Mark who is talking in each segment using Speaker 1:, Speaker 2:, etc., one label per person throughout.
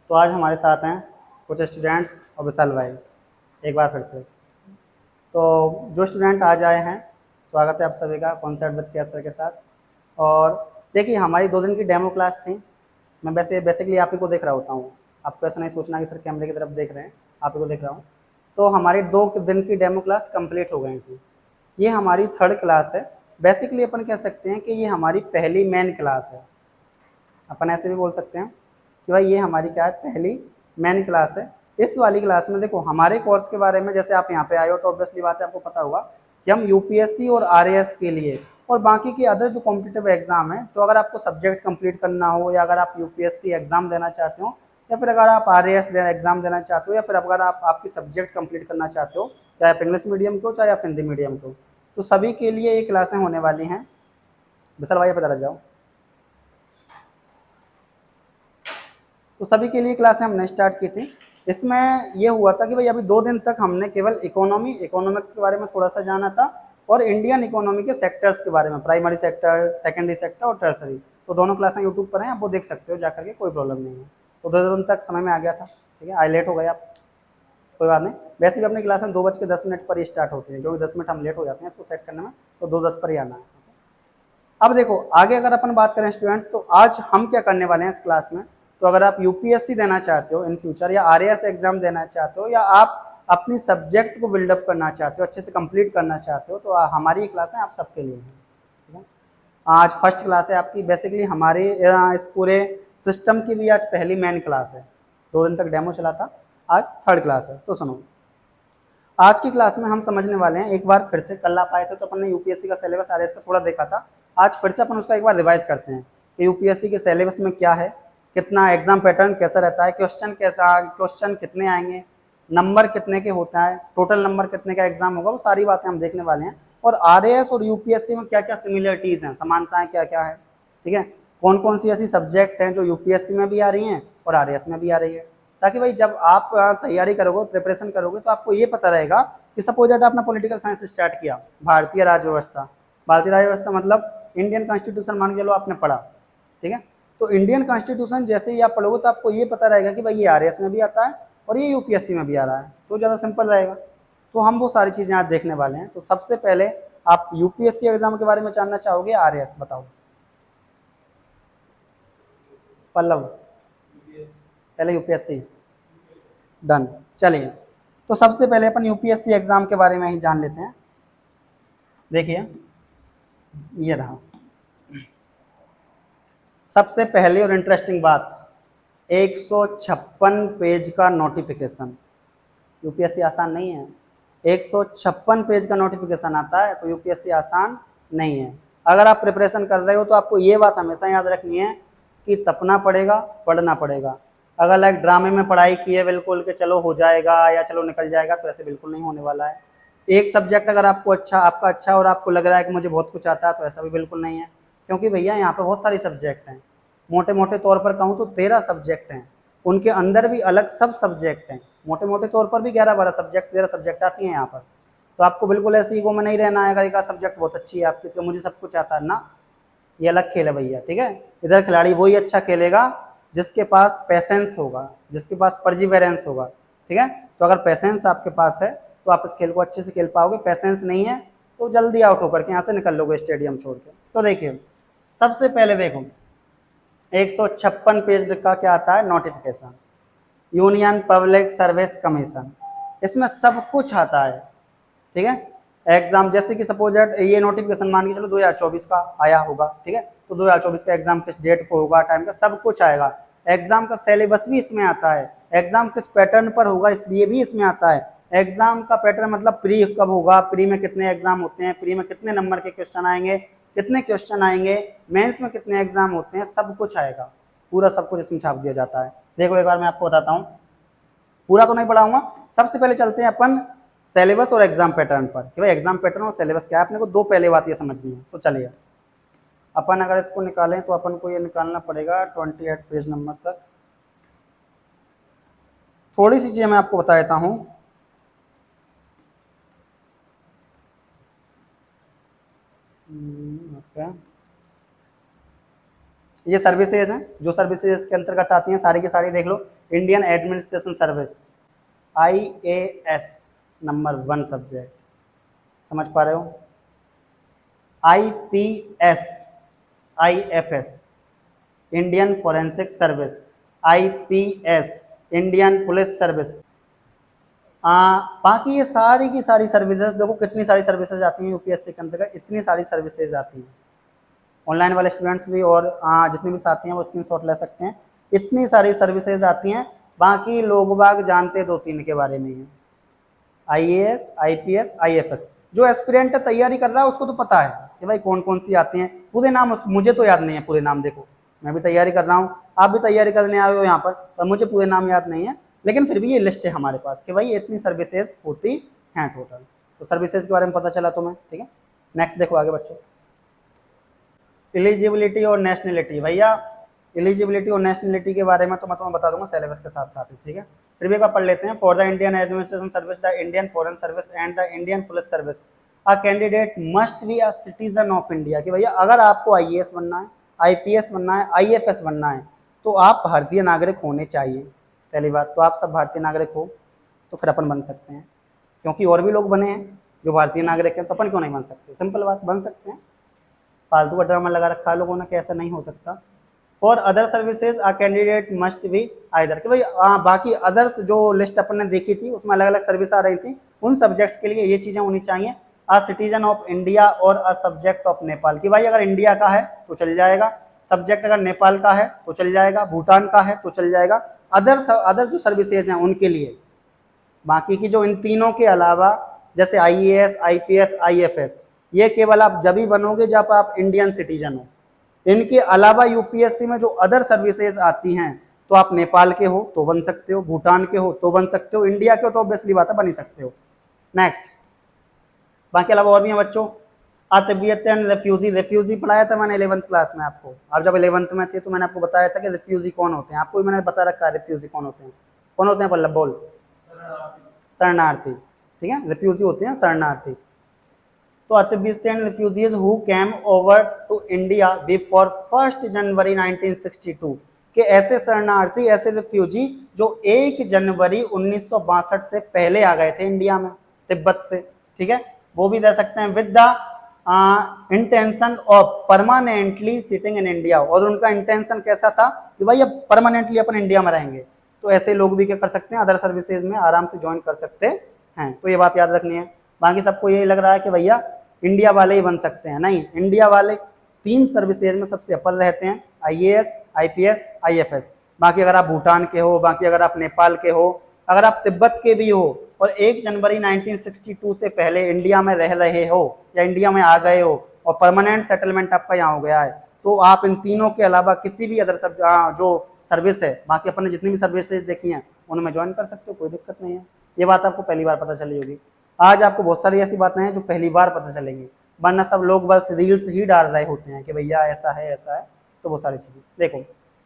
Speaker 1: तो आज हमारे साथ हैं कुछ स्टूडेंट्स और विशाल भाई, एक बार फिर से। तो जो स्टूडेंट आज आए हैं, स्वागत है आप सभी का कॉन्सेप्ट विद के सर के साथ। और देखिए, हमारी 2 दिन की डेमो क्लास थी। मैं वैसे बेसिकली आप ही को देख रहा होता हूँ, आपको ऐसा नहीं सोचना कि सर कैमरे की तरफ देख रहे हैं, आप ही को देख रहा हूँ। तो हमारी 2 दिन की डेमो क्लास कंप्लीट हो गई थी। ये हमारी 3rd क्लास है। बेसिकली अपन कह सकते हैं कि ये हमारी पहली मेन क्लास है। अपन ऐसे भी बोल सकते हैं कि भाई ये हमारी क्या है, पहली मेन क्लास है। इस वाली क्लास में देखो हमारे कोर्स के बारे में, जैसे आप यहाँ पे आए हो तो ऑब्वियसली बात है, आपको पता होगा कि हम यूपीएससी और आरएएस के लिए और बाकी के अदर जो कॉम्पिटिटिव एग्जाम है, तो अगर आपको सब्जेक्ट कंप्लीट करना हो, या अगर आप यूपीएससी एग्जाम देना चाहते हो, या फिर अगर आप आरएएस एग्जाम देना चाहते हो, या फिर अगर आप आपकी सब्जेक्ट कंप्लीट करना चाहते हो, चाहे आप इंग्लिश मीडियम के हो चाहे आप हिंदी मीडियम के हो, तो सभी के लिए ये क्लासें होने वाली हैं। विशाल भाई पता जाओ। तो सभी के लिए क्लासें हमने स्टार्ट की थी। इसमें ये हुआ था कि भाई अभी 2 दिन तक हमने केवल इकोनॉमिक्स के बारे में थोड़ा सा जाना था, और इंडियन इकोनॉमी के सेक्टर्स के बारे में, प्राइमरी सेक्टर, सेकेंडरी सेक्टर और टर्सरी। तो दोनों क्लासें यूट्यूब पर हैं, आप वो देख सकते हो जाकर के, कोई प्रॉब्लम नहीं है। तो 2 दिन तक समय में आ गया था, ठीक है। आज लेट हो गए आप, कोई बात नहीं। वैसे भी अपनी क्लासें 2:10 पर ही स्टार्ट होती है, क्योंकि 10 मिनट हम लेट हो जाते हैं इसको सेट करने में, तो 2:10 पर ही आना है। अब देखो आगे अगर अपन बात करें स्टूडेंट्स, तो आज हम क्या करने वाले हैं इस क्लास में। तो अगर आप यूपीएससी देना चाहते हो इन फ्यूचर, या आरएएस एग्जाम देना चाहते हो, या आप अपनी सब्जेक्ट को बिल्डअप करना चाहते हो, अच्छे से कंप्लीट करना चाहते हो, तो हमारी ये क्लास है आप सबके लिए है, ठीक है। आज फर्स्ट क्लास है आपकी। बेसिकली हमारे इस पूरे सिस्टम की भी आज पहली मेन क्लास है। 2 दिन तक डेमो चला था, आज 3rd क्लास है। तो सुनो, आज की क्लास में हम समझने वाले हैं, एक बार फिर से, कल आप आए थे तो अपन ने यूपीएससी का सिलेबस आरएएस का थोड़ा देखा था। आज फिर से अपन उसका एक बार रिवाइज करते हैं कि यूपीएससी के सिलेबस में क्या है, कितना एग्जाम पैटर्न कैसा रहता है, क्वेश्चन कितने आएंगे, नंबर कितने के होता है, टोटल नंबर कितने का एग्जाम होगा, वो सारी बातें हम देखने वाले हैं। और आरएएस और यूपीएससी में क्या क्या सिमिलरिटीज हैं, समानताएं क्या क्या है, ठीक है। कौन कौन सी ऐसी सब्जेक्ट हैं जो यूपीएससी में भी आ रही हैं और आरएएस में भी आ रही है, ताकि भाई जब आप तैयारी करोगे, प्रिपरेशन करोगे, तो आपको ये पता रहेगा कि सपोज दैट आपने पॉलिटिकल साइंस स्टार्ट किया, भारतीय राज्य व्यवस्था। भारतीय राज्य व्यवस्था मतलब इंडियन कॉन्स्टिट्यूशन मान के चलो आपने पढ़ा, ठीक है। तो इंडियन कॉन्स्टिट्यूशन जैसे ही आप पढ़ोगे तो आपको ये पता रहेगा कि भाई ये आरएएस में भी आता है और ये यूपीएससी में भी आ रहा है, तो ज़्यादा सिंपल रहेगा। तो हम वो सारी चीज़ें आज देखने वाले हैं। तो सबसे पहले आप यूपीएससी एग्जाम के बारे में जानना चाहोगे, आरएएस बताओ। पल्लव, पहले यूपीएससी, डन। चलिए, तो सबसे पहले अपन यूपीएससी एग्जाम के बारे में ही जान लेते हैं। देखिए ये रहा सबसे पहले और इंटरेस्टिंग बात, 156 पेज का नोटिफिकेशन। यूपीएससी आसान नहीं है। 156 पेज का नोटिफिकेशन आता है, तो यूपीएससी आसान नहीं है। अगर आप प्रिपरेशन कर रहे हो तो आपको ये बात हमेशा याद रखनी है कि तपना पड़ेगा, पढ़ना पड़ेगा। अगर लाइक ड्रामे में पढ़ाई की है बिल्कुल कि चलो हो जाएगा या चलो निकल जाएगा, तो ऐसे बिल्कुल नहीं होने वाला है। एक सब्जेक्ट अगर आपको आपका अच्छा और आपको लग रहा है कि मुझे बहुत कुछ आता है, तो ऐसा भी बिल्कुल नहीं है, क्योंकि भैया यहाँ पे बहुत सारी सब्जेक्ट हैं। मोटे मोटे तौर पर कहूँ तो 13 सब्जेक्ट हैं, उनके अंदर भी अलग सब सब्जेक्ट हैं। मोटे मोटे तौर पर भी 11-12 सब्जेक्ट, 13 सब्जेक्ट आती हैं यहाँ पर। तो आपको बिल्कुल ऐसे ईगो में नहीं रहना है अगर एक सब्जेक्ट बहुत अच्छी है आपकी तो मुझे सब कुछ आता है ना, ये अलग खेल है भैया, ठीक है। इधर खिलाड़ी वही अच्छा खेलेगा जिसके पास पैसेंस होगा, जिसके पास परजिवेरेंस होगा, ठीक है। तो अगर पैसेंस आपके पास है तो आप इस खेल को अच्छे से खेल पाओगे, पैसेंस नहीं है तो जल्दी आउट होकर के यहाँ से निकल लोगे स्टेडियम छोड़ के। तो देखिए सबसे पहले देखो 156 पेज का क्या आता है notification, union public service commission, इसमें सब कुछ आता है, ठीक है। एग्जाम जैसे कि सपोज ये नोटिफिकेशन मान के चलो 2024 का आया होगा, ठीक है। तो 2024 का एग्जाम किस डेट को होगा, टाइम का सब कुछ आएगा। एग्जाम का सिलेबस भी इसमें आता है, एग्जाम किस पैटर्न पर होगा ये भी इसमें आता है। एग्जाम का पैटर्न मतलब प्री कब होगा, प्री में कितने एग्जाम होते हैं, प्री में कितने नंबर के क्वेश्चन आएंगे, कितने क्वेश्चन आएंगे, मेंस में कितने एग्जाम होते हैं, सब कुछ आएगा। पूरा सब कुछ इसमें छाप दिया जाता है। देखो एक बार मैं आपको बताता हूँ, पूरा तो नहीं पढ़ाऊंगा। सबसे पहले चलते हैं अपन सिलेबस और एग्जाम पैटर्न पर कि भाई एग्जाम पैटर्न और सिलेबस क्या है, अपने को दो पहले बात ये समझनी है। तो चलिए अपन अगर इसको निकालें तो अपन को ये निकालना पड़ेगा 28 पेज नंबर तक। थोड़ी सी चीज़ें मैं आपको बता देता हूँ। ओके, ये सर्विसेज हैं जो सर्विसेज के अंतर्गत आती हैं सारी की सारी देख लो। Indian administration service IAS number 1 subject, समझ पा रहे हो। IPS IFS Indian forensic service, IPS Indian police service. बाकी ये सारी की सारी सर्विसेज देखो कितनी सारी सर्विसेज आती हैं यूपीएससी के अंतर्गत, इतनी सारी सर्विसेज आती हैं। ऑनलाइन वाले स्टूडेंट्स भी और जितने भी साथी हैं वो स्क्रीनशॉट ले सकते हैं, इतनी सारी सर्विसेज आती हैं। बाकी लोग बाग जानते 2-3 के बारे में ही, IAS IPS IFS। जो एस्पिरेंट तैयारी कर रहा है उसको तो पता है कि भाई कौन कौन सी आती हैं। पूरे नाम मुझे तो याद नहीं है पूरे नाम, देखो मैं भी तैयारी कर रहा हूँ, आप भी तैयारी करने आए हो यहाँ पर मुझे पूरे नाम याद नहीं है, लेकिन फिर भी ये लिस्ट है हमारे पास कि भाई इतनी सर्विसेज होती हैं टोटल। तो सर्विसेज के बारे में पता चला तुम्हें, ठीक है। नेक्स्ट देखो आगे बच्चों, एलिजिबिलिटी और नेशनलिटी। भैया एलिजिबिलिटी और नेशनलिटी के बारे में तो मैं तुम्हें बता दूंगा सिलेबस के साथ साथ ही, ठीक है। फिर भी एक बार पढ़ लेते हैं। For the Indian administration service, the Indian foreign service and the Indian police service a candidate must be a citizen of India. कि भैया अगर आपको IAS बनना है, IPS बनना है, IFS बनना है तो आप भारतीय नागरिक होने चाहिए। पहली बात तो आप सब भारतीय नागरिक हो तो फिर अपन बन सकते हैं, क्योंकि और भी लोग बने हैं जो भारतीय नागरिक हैं, तो अपन क्यों नहीं बन सकते। सिंपल बात, बन सकते हैं। फालतू का ड्रामा लगा रखा है लोगों ने कि ऐसा नहीं हो सकता। For other services a candidate must be either. कि भाई बाकी अदर्स जो लिस्ट अपन ने देखी थी उसमें अलग अलग सर्विस आ रही थी, उन सब्जेक्ट के लिए ये चीज़ें होनी चाहिए, अ सिटीजन ऑफ इंडिया और अ सब्जेक्ट ऑफ नेपाल। कि भाई अगर इंडिया का है तो चल जाएगा, सब्जेक्ट अगर नेपाल का है तो चल जाएगा, भूटान का है तो चल जाएगा। अदर जो सर्विसेज हैं उनके लिए, बाकी की जो इन तीनों के अलावा जैसे IAS IPS IFS ये केवल आप जब ही बनोगे जब आप इंडियन सिटीजन हो। इनके अलावा यूपीएससी में जो अदर सर्विसेज आती हैं तो आप नेपाल के हो तो बन सकते हो, भूटान के हो तो बन सकते हो, इंडिया के हो तो ऑब्वियसली बात है बन ही सकते हो। नेक्स्ट, बाकी अलावा और भी हैं बच्चों। तबियत एंड रेफ्यूजी। रेफ्यूजी पढ़ाया था मैंने 11th क्लास में आपको। आप जब 11th में थे तो मैंने आपको बताया था कि रेफ्यूजी कौन होते हैं, आपको भी मैंने बता रखा है रेफ्यूजी कौन होते हैं। कौन होते हैं पल्लव बोल? शरणार्थी, ठीक है। रेफ्यूजी होते हैं शरणार्थी। तो Tibetan refugees who came over to India before 1 January 1962 के ऐसे शरणार्थी, ऐसे रिफ्यूजी जो 1 जनवरी 1962 से पहले आ गए थे इंडिया में तिब्बत से, ठीक है, वो भी दे सकते हैं। With the intention of permanently sitting in India. और उनका इंटेंशन कैसा था कि भाई अब परमानेंटली अपन इंडिया में रहेंगे, तो ऐसे लोग भी क्या कर सकते हैं, अदर सर्विसेज में आराम से ज्वाइन कर सकते हैं। तो ये बात याद रखनी है। बाकी सबको ये लग रहा है कि भैया इंडिया वाले ही बन सकते हैं, नहीं, इंडिया वाले 3 सर्विसेज में सबसे अव्वल रहते हैं, IAS IPS IFS। बाकी अगर आप भूटान के हो, बाकी अगर आप नेपाल के हो, अगर आप तिब्बत के भी हो और 1 जनवरी 1962 से पहले इंडिया में रह रहे हो या इंडिया में आ गए हो और परमानेंट सेटलमेंट आपका यहाँ हो गया है, तो आप इन तीनों के अलावा किसी भी अदर जो सर्विस है, बाकी अपन ने जितनी भी सर्विसेज देखी हैं उनमें ज्वाइन कर सकते हो, कोई दिक्कत नहीं है। ये बात आपको पहली बार पता चली होगी। आज आपको बहुत सारी ऐसी बातें हैं जो पहली बार पता चलेंगी, वरना सब लोग बस रील्स ही डाल रहे होते हैं कि भैया ऐसा है ऐसा है। तो वो सारी चीज़ें देखो।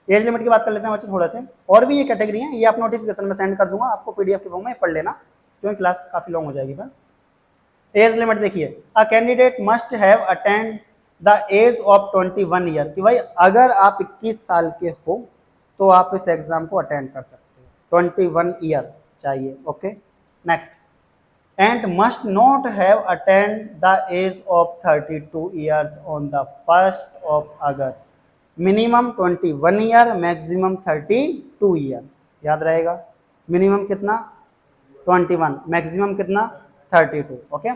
Speaker 1: एज लिमिट की बात कर लेते हैं बच्चों थोड़ा से, और भी ये कैटेगरी है, ये आप नोटिफिकेशन में सेंड कर दूंगा आपको PDF के फॉर्म में, पढ़ लेना क्योंकि क्लास काफ़ी लॉन्ग हो जाएगी फिर। एज लिमिट देखिए, a candidate must have attend the age of 21 year. कि भाई अगर आप 21 साल के हो तो आप इस एग्जाम को अटेंड कर सकते हो, 21 ईयर चाहिए, okay. Next, and must not have attend the age of 32 years on the 1 August. Minimum 21 year, maximum 32 year, याद रहेगा। मिनिमम कितना 21, मैक्सिमम कितना 32, okay.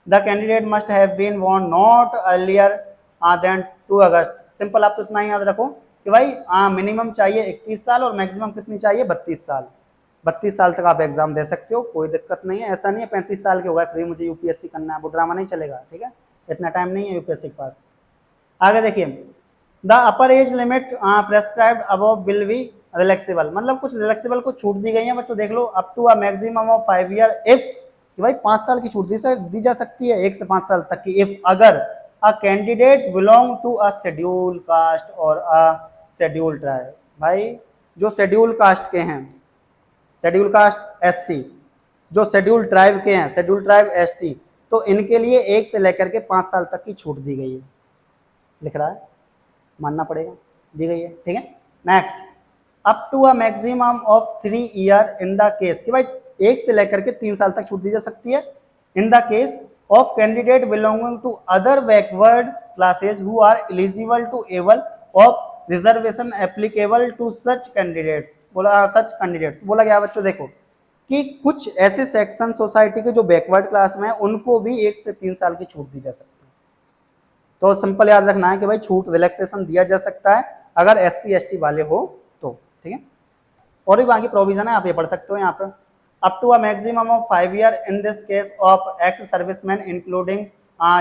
Speaker 1: The candidate must have been born not earlier than 2 August. Simple, आप तो इतना ही याद रखो कि भाई मिनिमम चाहिए 21 साल और मैक्सिमम कितनी चाहिए 32 साल। 32 साल तक आप एग्जाम दे सकते हो, कोई दिक्कत नहीं है। ऐसा नहीं है 35 साल के हो गए फिर मुझे यूपीएससी करना है, वो ड्रामा नहीं चलेगा, ठीक है। इतना टाइम नहीं है यूपीएससी के पास। आगे देखिए, the upper age limit prescribed above will be relaxable. मतलब कुछ रिलैक्सेबल को छूट दी गई है बच्चों, देख लो। Up to a maximum of 5 year if, कि भाई 5 साल की छूट दी जा सकती है, 1 से 5 साल तक की, इफ अगर a candidate belong to a schedule caste और अ शेड्यूल ट्राइब। भाई जो शेड्यूल कास्ट के हैं, शेड्यूल कास्ट SC, जो शेड्यूल ट्राइब के हैं शेड्यूल ट्राइब ST, तो इनके लिए 1 से लेकर के 5 साल तक की छूट दी गई है, लिख रहा है, मानना पड़ेगा। दी गई है, ठीक है। Next, up to a maximum of 3 year in the case, कि भाई 1 से लेकर के 3 साल तक छूट दी जा सकती है in the case of candidate belonging to other backward classes who are eligible to able of reservation applicable to such candidates. बोला सच कैंडिडेट, बोला गया बच्चों देखो कि कुछ ऐसे सेक्शन सोसाइटी के जो बैकवर्ड क्लास में है उनको भी 1 से 3 साल की छूट दी जा सकती है। तो सिंपल याद रखना है कि भाई छूट रिलैक्सेशन दिया जा सकता है अगर SC ST वाले हो तो, ठीक है। और भी बाकी प्रोविजन है, आप ये पढ़ सकते हो यहाँ पर। Up to a maximum of 5 year in this case of ex serviceman including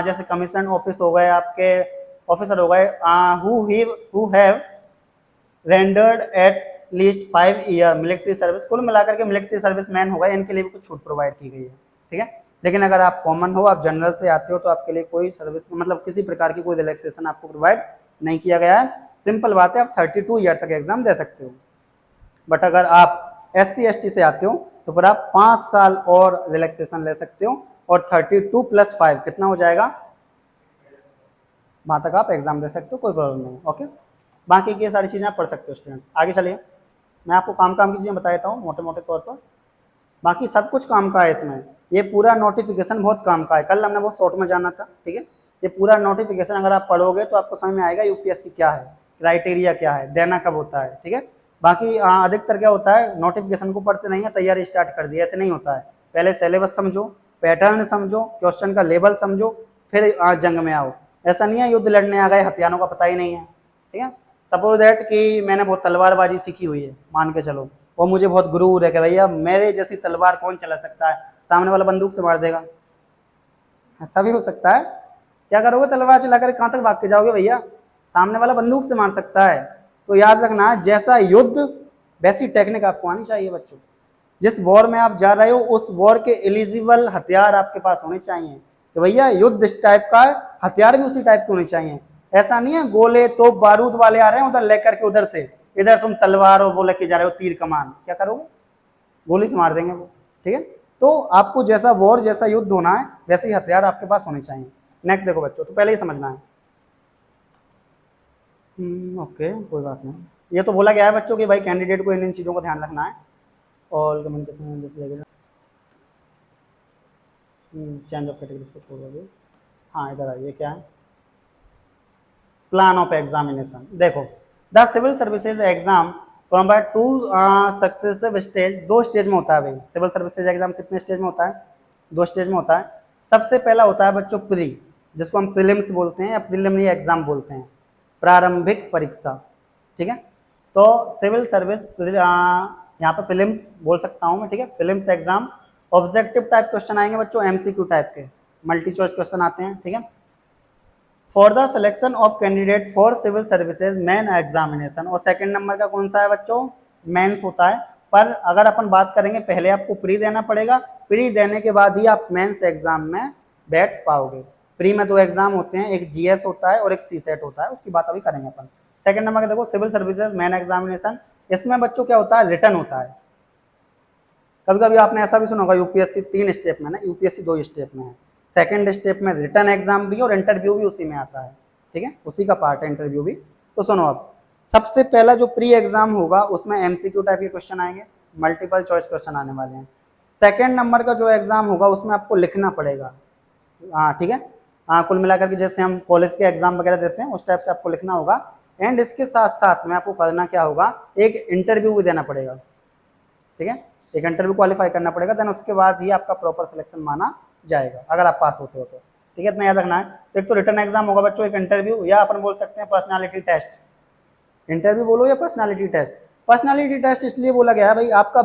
Speaker 1: जैसे कमीशन ऑफिस हो गए, आपके ऑफिसर हो गए who have rendered at least 5 year military service, कुल मिलाकर के मिलिट्री सर्विस मैन हो गए, इनके लिए भी कुछ छूट प्रोवाइड की गई है, ठीक है। लेकिन अगर आप कॉमन हो, आप जनरल से आते हो, तो आपके लिए कोई सर्विस मतलब किसी प्रकार की कोई रिलैक्सेशन आपको प्रोवाइड नहीं किया गया है। सिंपल बात है, आप 32 ईयर तक एग्जाम दे सकते हो। बट अगर आप SC ST से आते हो तो फिर आप 5 साल और रिलैक्सेशन ले सकते हो, और 32 + 5 कितना हो जाएगा, वहां तक आप एग्जाम दे सकते हो, कोई प्रॉब्लम नहीं। ओके, बाकी की सारी चीज़ें आप पढ़ सकते हो स्टूडेंट्स। आगे चलिए, मैं आपको काम की चीज़ें बता देता हूँ मोटे मोटे तौर पर। बाकी सब कुछ काम का है इसमें, ये पूरा नोटिफिकेशन बहुत काम का है। कल हमने बहुत शॉर्ट में जाना था, ठीक है। ये पूरा नोटिफिकेशन अगर आप पढ़ोगे तो आपको समझ में आएगा UPSC क्या है, क्राइटेरिया क्या है, देना कब होता है, ठीक है। बाकी अधिकतर क्या होता है, नोटिफिकेशन को पढ़ते नहीं है, तैयारी स्टार्ट कर दी, ऐसे नहीं होता है। पहले सिलेबस समझो, पैटर्न समझो, क्वेश्चन का लेवल समझो, फिर जंग में आओ। ऐसा नहीं है युद्ध लड़ने आ गए, हथियारों का पता ही नहीं है, ठीक है। सपोज दैट कि मैंने बहुत तलवारबाजी सीखी हुई है, मान के चलो, और मुझे बहुत गुरूर है कि भैया मेरे जैसी तलवार कौन चला सकता है, सामने वाला बंदूक से मार देगा, ऐसा भी हो सकता है। क्या करोगे, तलवार चलाकर कहाँ तक भाग के जाओगे भैया, सामने वाला बंदूक से मार सकता है। तो याद रखना, जैसा युद्ध वैसी टेक्निक आपको आनी चाहिए बच्चों। जिस वॉर में आप जा रहे हो उस वॉर के एलिजिबल हथियार आपके पास होने चाहिए, कि भैया युद्ध इस टाइप का है, हथियार भी उसी टाइप के होने चाहिए। ऐसा नहीं है गोले तो बारूद वाले आ रहे हैं उधर लेकर के, उधर से इधर तुम तलवार और वो लेके जा रहे हो, तीर कमान, क्या करोगे, गोली से मार देंगे वो, ठीक है। तो आपको जैसा वॉर जैसा युद्ध होना है वैसे ही हथियार आपके पास होने चाहिए। नेक्स्ट देखो बच्चों, तो पहले ही समझना है। ओके, कोई बात नहीं। ये तो बोला गया है बच्चों कि भाई कैंडिडेट को इन चीज़ों का ध्यान रखना है। All communication change of categories को छोड़ दोगे। हाँ, इधर आइए, क्या है प्लान ऑफ एग्जामिनेशन। देखो, the civil services exam provide 2 successive stage, 2 stage में होता है भाई। सिविल सर्विसेज एग्जाम कितने स्टेज में होता है, 2 स्टेज में होता है। सबसे पहला होता है बच्चों प्री, जिसको हम प्रीलिम्स बोलते हैं या प्रीलिमिनरी एग्जाम बोलते हैं, प्रारंभिक परीक्षा, ठीक है। तो सिविल सर्विस यहाँ पर प्रीलिम्स बोल सकता हूँ मैं, ठीक है। Prelims exam objective type question आएंगे बच्चों, MCQ टाइप के, मल्टी चॉइस क्वेश्चन आते हैं, ठीक है। For the selection of candidate for civil services main examination, और सेकंड नंबर का कौन सा है बच्चों, मेंस होता है। पर अगर अपन बात करेंगे, पहले आपको प्री देना पड़ेगा, प्री देने के बाद ही आप मेंस एग्जाम में बैठ पाओगे। प्री में 2 एग्जाम होते हैं, एक GS होता है और एक CSET होता है, उसकी बात अभी करेंगे अपन। सेकंड नंबर का देखो सिविल सर्विसेज मेन एग्जामिनेशन, इसमें बच्चों क्या होता है, रिटर्न होता है। कभी कभी आपने ऐसा भी सुना होगा UPSC 3 स्टेप में ना, UPSC 2 स्टेप में है। सेकंड स्टेप में रिटर्न एग्जाम भी और इंटरव्यू भी उसी में आता है, ठीक है, उसी का पार्ट है इंटरव्यू भी। तो सुनो, अब सबसे पहला जो प्री एग्जाम होगा उसमें MCQ टाइप के क्वेश्चन आएंगे, मल्टीपल चॉइस क्वेश्चन आने वाले हैं। सेकंड नंबर का जो एग्जाम होगा उसमें आपको लिखना पड़ेगा, हाँ ठीक है, हाँ, कुल मिलाकर के जैसे हम कॉलेज के एग्जाम वगैरह देते हैं उस टाइप से आपको लिखना होगा। एंड इसके साथ साथ में आपको करना क्या होगा, एक इंटरव्यू भी देना पड़ेगा, ठीक है, एक इंटरव्यू क्वालिफाई करना पड़ेगा, देन उसके बाद ही आपका प्रॉपर सिलेक्शन माना जाएगा अगर आप पास होते हो तो, ठीक है। इतना याद रखना है। एक तो रिटर्न एग्जाम होगा बच्चों, एक इंटरव्यू, या अपन बोल सकते हैं पर्सनालिटी टेस्ट। इंटरव्यू बोलो या पर्सनालिटी टेस्ट। पर्सनालिटी टेस्ट इसलिए बोला गया है भाई, आपका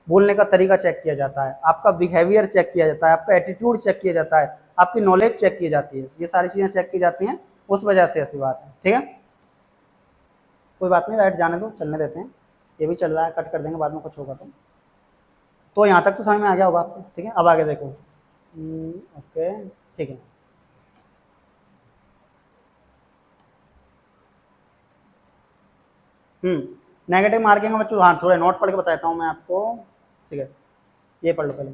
Speaker 1: बोलने का तरीका चेक किया जाता है, आपका बिहेवियर चेक किया जाता है, आपका एटीट्यूड चेक किया जाता है, आपकी नॉलेज चेक की जाती है, ये सारी चीज़ें चेक की जाती हैं, उस वजह से ऐसी बात है, ठीक है। कोई बात नहीं, राइट जाने दो, चलने देते हैं, ये भी चल रहा है, कट कर देंगे बाद में कुछ होगा तो यहाँ तक तो समझ में आ गया होगा आपको, ठीक है। अब आगे देखो, ओके, ठीक है। नेगेटिव मार्किंग बच्चों, हाँ थोड़े नोट पढ़ के बताता हूँ मैं आपको, ठीक है, ये पढ़ लो पहले।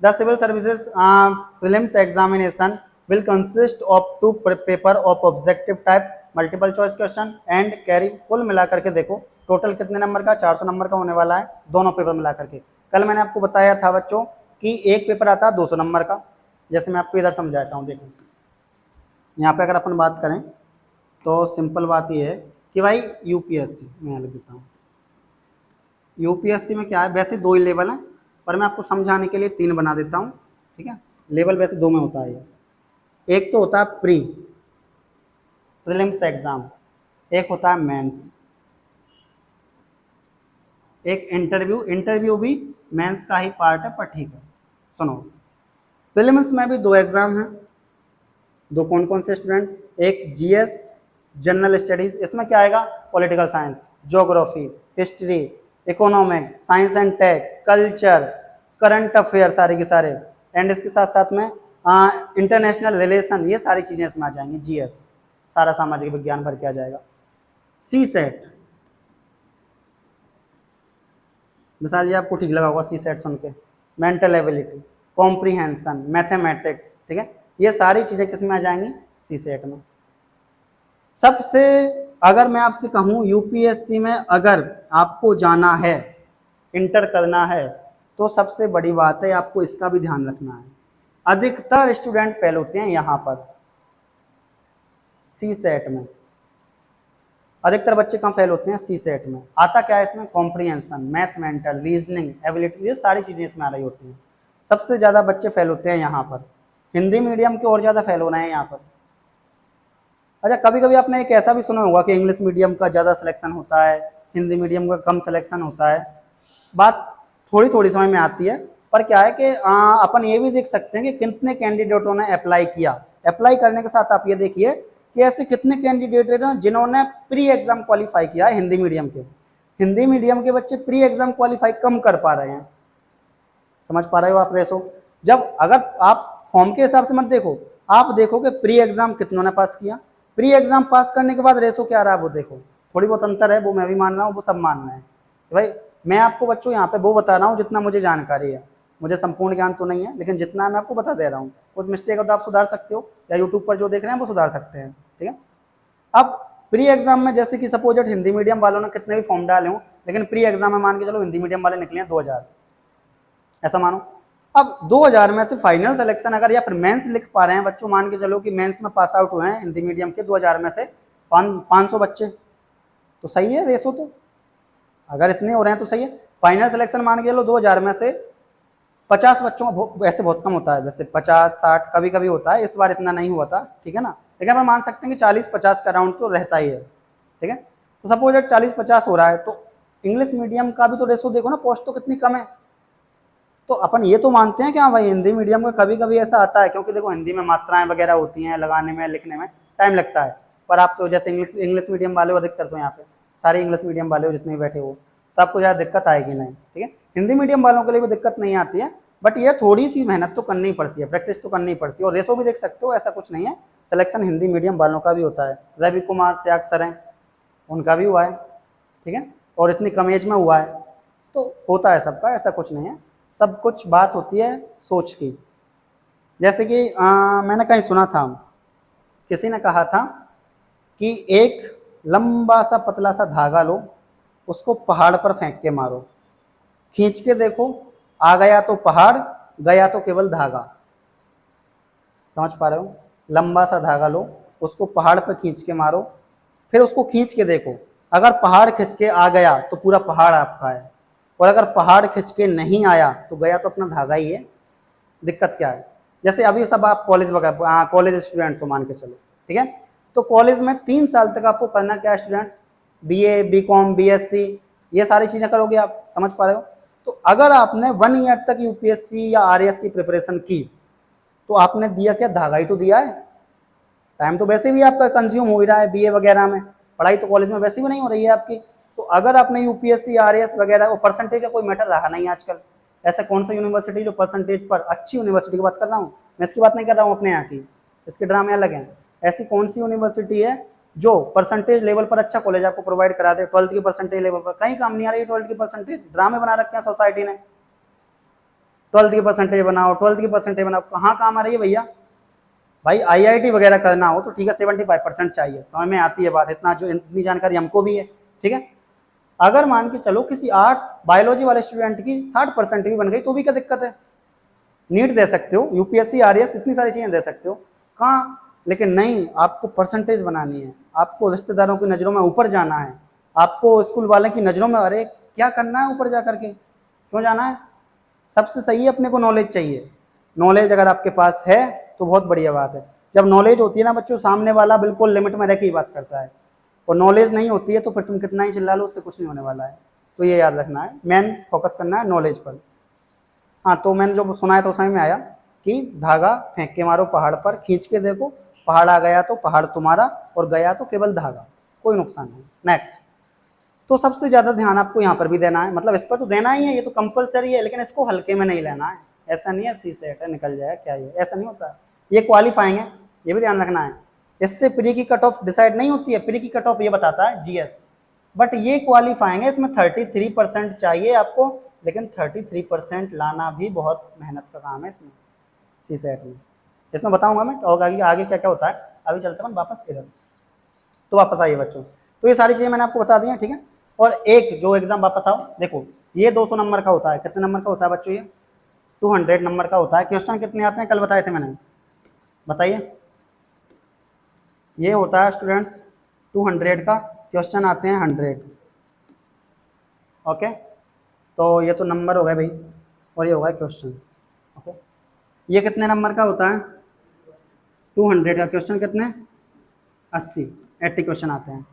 Speaker 1: The civil services prelims examination will consist of 2 paper of objective type multiple choice question and carry, कुल मिलाकर के देखो टोटल कितने नंबर का, 400 नंबर का होने वाला है दोनों पेपर मिला करके। कल मैंने आपको बताया था बच्चों कि एक पेपर आता है 200 नंबर का, जैसे मैं आपको इधर समझाता हूँ। देखो यहाँ पे अगर अपन बात करें तो सिंपल बात ये है कि भाई यूपीएससी मैं लिख देता हूँ। यूपीएससी में क्या है, वैसे 2 ही लेवल हैं, पर मैं आपको समझाने के लिए 3 बना देता हूँ, ठीक है। लेवल वैसे 2 में होता है। एक तो होता है प्रीलिम्स एग्जाम, एक होता है मेंस, एक इंटरव्यू भी मेंस का ही पार्ट है, पर ठीक है सुनो। प्रीलिम्स में भी 2 एग्जाम हैं, 2 कौन कौन से स्टूडेंट, एक जीएस जनरल स्टडीज, इसमें क्या आएगा, political science, geography, history, economics, science and tech, culture, current affair सारे के सारे, एंड इसके साथ साथ में इंटरनेशनल रिलेशन, ये सारी चीज़ें इसमें आ जाएंगी। जीएस सारा सामाजिक विज्ञान भर के आ जाएगा। सी सेट, मिसाल ये आपको ठीक लगा होगा सी सेट सुन के, मेंटल एबिलिटी, कॉम्प्रीहेंशन, मैथमेटिक्स, ठीक है, ये सारी चीज़ें किस में आ जाएंगी, सी सेट में। सबसे अगर मैं आपसे कहूँ यूपीएससी में अगर आपको जाना है, इंटर करना है, तो सबसे बड़ी बात है आपको इसका भी ध्यान रखना है, अधिकतर स्टूडेंट फेल होते हैं यहाँ पर सी सेट में। अधिकतर बच्चे कहाँ फेल होते हैं, सी सेट में। आता क्या है इसमें, comprehension, math, mental, reasoning ability, ये सारी चीज़ें इसमें आ रही होती हैं। सबसे ज़्यादा बच्चे फेल होते हैं यहाँ पर, हिंदी मीडियम के और ज़्यादा फेल हो रहे हैं यहाँ पर। अच्छा कभी कभी आपने एक ऐसा भी सुना होगा कि इंग्लिश मीडियम का ज़्यादा सिलेक्शन होता है, हिंदी मीडियम का कम सिलेक्शन होता है। बात थोड़ी थोड़ी समझ में आती है, पर क्या है कि अपन ये भी देख सकते हैं कि कितने कैंडिडेटों ने अप्लाई किया। अप्लाई करने के साथ आप ये देखिए कि ऐसे कितने कैंडिडेट हैं जिन्होंने प्री एग्जाम क्वालिफाई किया है हिंदी मीडियम के। हिंदी मीडियम के बच्चे प्री एग्जाम क्वालिफाई कम कर पा रहे हैं, समझ पा रहे हो आप रेशो। जब अगर आप फॉर्म के हिसाब से मत देखो, आप देखो कि प्री एग्जाम कितनों ने पास किया, प्री एग्जाम पास करने के बाद रेशो क्या रहा है वो देखो, थोड़ी बहुत अंतर है, वो मैं भी मान रहा हूँ, वो सब मान रहे हैं। भाई मैं आपको बच्चों यहाँ पे वो बता रहा हूँ जितना मुझे जानकारी है, मुझे संपूर्ण ज्ञान तो नहीं है, लेकिन जितना है मैं आपको बता दे रहा हूँ। कुछ मिस्टेक हो तो आप सुधार सकते हो, या यूट्यूब पर जो देख रहे हैं वो सुधार सकते हैं, ठीक है। अब प्री एग्जाम में जैसे कि सपोज हिंदी मीडियम वालों ने कितने भी फॉर्म डाले हों, लेकिन प्री एग्जाम में मान के चलो हिंदी मीडियम वाले निकले हैं 2000, ऐसा मानो। अब 2000 में से फाइनल सिलेक्शन अगर या फिर मेंस लिख पा रहे हैं बच्चों, मान के चलो कि मेंस में पास आउट हुए हैं हिंदी मीडियम के 2000 में से 500 बच्चे, तो सही है रेशो। तो अगर इतने हो रहे हैं तो सही है। फाइनल सिलेक्शन मान के चलो 2000 में से 50 बच्चों का, वैसे बहुत कम होता है, वैसे 50-60 कभी कभी होता है, इस बार इतना नहीं हुआ था, ठीक है ना, लेकिन हम मान सकते हैं कि 40-50 का राउंड तो रहता ही है, ठीक है। तो सपोज 40-50 हो रहा है, तो इंग्लिश मीडियम का भी तो रेशो देखो ना, पोस्ट तो कितनी कम है। तो अपन ये तो मानते हैं कि हाँ भाई हिंदी मीडियम का कभी कभी ऐसा आता है, क्योंकि देखो हिंदी में मात्राएं वगैरह होती हैं, लगाने में लिखने में टाइम लगता है। पर आप तो जैसे इंग्लिश मीडियम वाले हो, अधिकतर तो यहाँ पे सारे इंग्लिश मीडियम वाले हो जितने भी बैठे हो, तो आपको ज़्यादा दिक्कत आएगी नहीं, ठीक है। हिंदी मीडियम वालों के लिए भी दिक्कत नहीं आती है, बट ये थोड़ी सी मेहनत तो करनी पड़ती है, प्रैक्टिस तो करनी पड़ती है। और रेशो भी देख सकते हो, ऐसा कुछ नहीं है, सिलेक्शन हिंदी मीडियम वालों का भी होता है। रवि कुमार से अक्सर हैं, उनका भी हुआ है, ठीक है, और इतनी कम एज में हुआ है, तो होता है सबका, ऐसा कुछ नहीं है। सब कुछ बात होती है सोच की। जैसे कि मैंने कहीं सुना था, किसी ने कहा था कि एक लंबा सा पतला सा धागा लो, उसको पहाड़ पर फेंक के मारो, खींच के देखो, आ गया तो पहाड़, गया तो केवल धागा। समझ पा रहे हो, लंबा सा धागा लो, उसको पहाड़ पर खींच के मारो, फिर उसको खींच के देखो, अगर पहाड़ खींच के आ गया तो पूरा पहाड़ आपका है, और अगर पहाड़ खींच के नहीं आया तो गया तो अपना धागा ही है। दिक्कत क्या है, जैसे अभी सब आप कॉलेज वगैरह कॉलेज स्टूडेंट्स हो मान के चलो, ठीक है, तो कॉलेज में 3 साल तक आपको करना क्या है स्टूडेंट्स, बीए, बीकॉम, बीएससी, ये सारी चीज़ें करोगे आप, समझ पा रहे हो। तो अगर आपने 1 ईयर तक यूपीएससी या आरएएस की प्रिपरेशन की, तो आपने दिया क्या, धागा ही तो दिया है। टाइम तो वैसे भी आपका कंज्यूम हो ही रहा है बीए वगैरह में, पढ़ाई तो कॉलेज में वैसे भी नहीं हो रही है आपकी। तो अगर आपने यूपीएससी आरएएस वगैरह, वो परसेंटेज का कोई मैटर रहा नहीं आजकल। ऐसा कौन सा यूनिवर्सिटी जो परसेंटेज पर, अच्छी यूनिवर्सिटी की बात कर रहा हूँ मैं, इसकी बात नहीं कर रहा हूँ अपने यहाँ की, इसके ड्रामे अलग हैं। ऐसी कौन सी यूनिवर्सिटी है जो परसेंटेज लेवल पर अच्छा कॉलेज आपको प्रोवाइड करा दे, 12th की परसेंटेज लेवल पर कहीं काम नहीं आ रही है। 12th की परसेंटेज ड्रामे बना रखे हैं सोसाइटी ने, 12th की परसेंटेज बनाओ, 12th की परसेंटेज बनाओ, कहाँ काम आ रही है भैया। भाई आईआईटी वगैरह करना हो तो ठीक है 75% चाहिए, समझ में आती है बात, इतना जो इतनी जानकारी हमको भी है, ठीक है। अगर मान के चलो किसी आर्ट्स बायोलॉजी वाले स्टूडेंट की 60% भी बन गई तो भी क्या दिक्कत है, नीट दे सकते हो, यूपीएससी आरएएस इतनी सारी चीजें दे सकते हो, कहाँ, लेकिन नहीं, आपको परसेंटेज बनानी है, आपको रिश्तेदारों की नज़रों में ऊपर जाना है, आपको स्कूल वाले की नज़रों में, अरे क्या करना है ऊपर जा करके, क्यों जाना है, सबसे सही अपने को नॉलेज चाहिए। नॉलेज अगर आपके पास है तो बहुत बढ़िया बात है। जब नॉलेज होती है ना बच्चों, सामने वाला बिल्कुल लिमिट में रह के ही बात करता है, और नॉलेज नहीं होती है तो फिर तुम कितना ही चिल्ला लो, उससे कुछ नहीं होने वाला है। तो ये याद रखना है, मेन फोकस करना है नॉलेज पर। हाँ, तो मैंने जो सुनाया तो समझ में आया कि धागा फेंक के मारो पहाड़ पर, खींच के देखो, पहाड़ आ गया तो पहाड़ तुम्हारा, और गया तो केवल धागा, कोई नुकसान नहीं। नेक्स्ट, तो सबसे ज्यादा ध्यान आपको यहाँ पर भी देना है, मतलब इस पर तो देना ही है, ये तो कंपलसरी है, लेकिन इसको हल्के में नहीं लेना है। ऐसा नहीं है सी सेट है निकल जाए क्या, ये ऐसा नहीं होता है, ये क्वालिफाइंग है, ये भी ध्यान रखना है। इससे प्री की कट ऑफ डिसाइड नहीं होती है, प्री की कट ऑफ ये बताता है जीएस, बट ये क्वालिफाइंग है, इसमें 33% चाहिए आपको, लेकिन 33% लाना भी बहुत मेहनत का काम है इसमें, सी सेट में। इसमें बताऊंगा मैं और आगे क्या क्या होता है। अभी चलते हैं वापस इधर, तो वापस आइए बच्चों, तो ये सारी चीजें मैंने आपको बता दी हैं, ठीक है। और एक जो एग्जाम, वापस आओ, देखो ये 200 नंबर का होता है, कितने नंबर का होता है बच्चों, ये 200 नंबर का होता है। क्वेश्चन कितने आते हैं कल बताए थे मैंने, बताइए। ये होता है स्टूडेंट्स 200 का, क्वेश्चन आते हैं 100, ओके। तो ये तो नंबर हो गए भाई, और ये होगा क्वेश्चन, ओके। ये कितने नंबर का होता है, 200 का, क्वेश्चन कितने 80 क्वेश्चन आते हैं,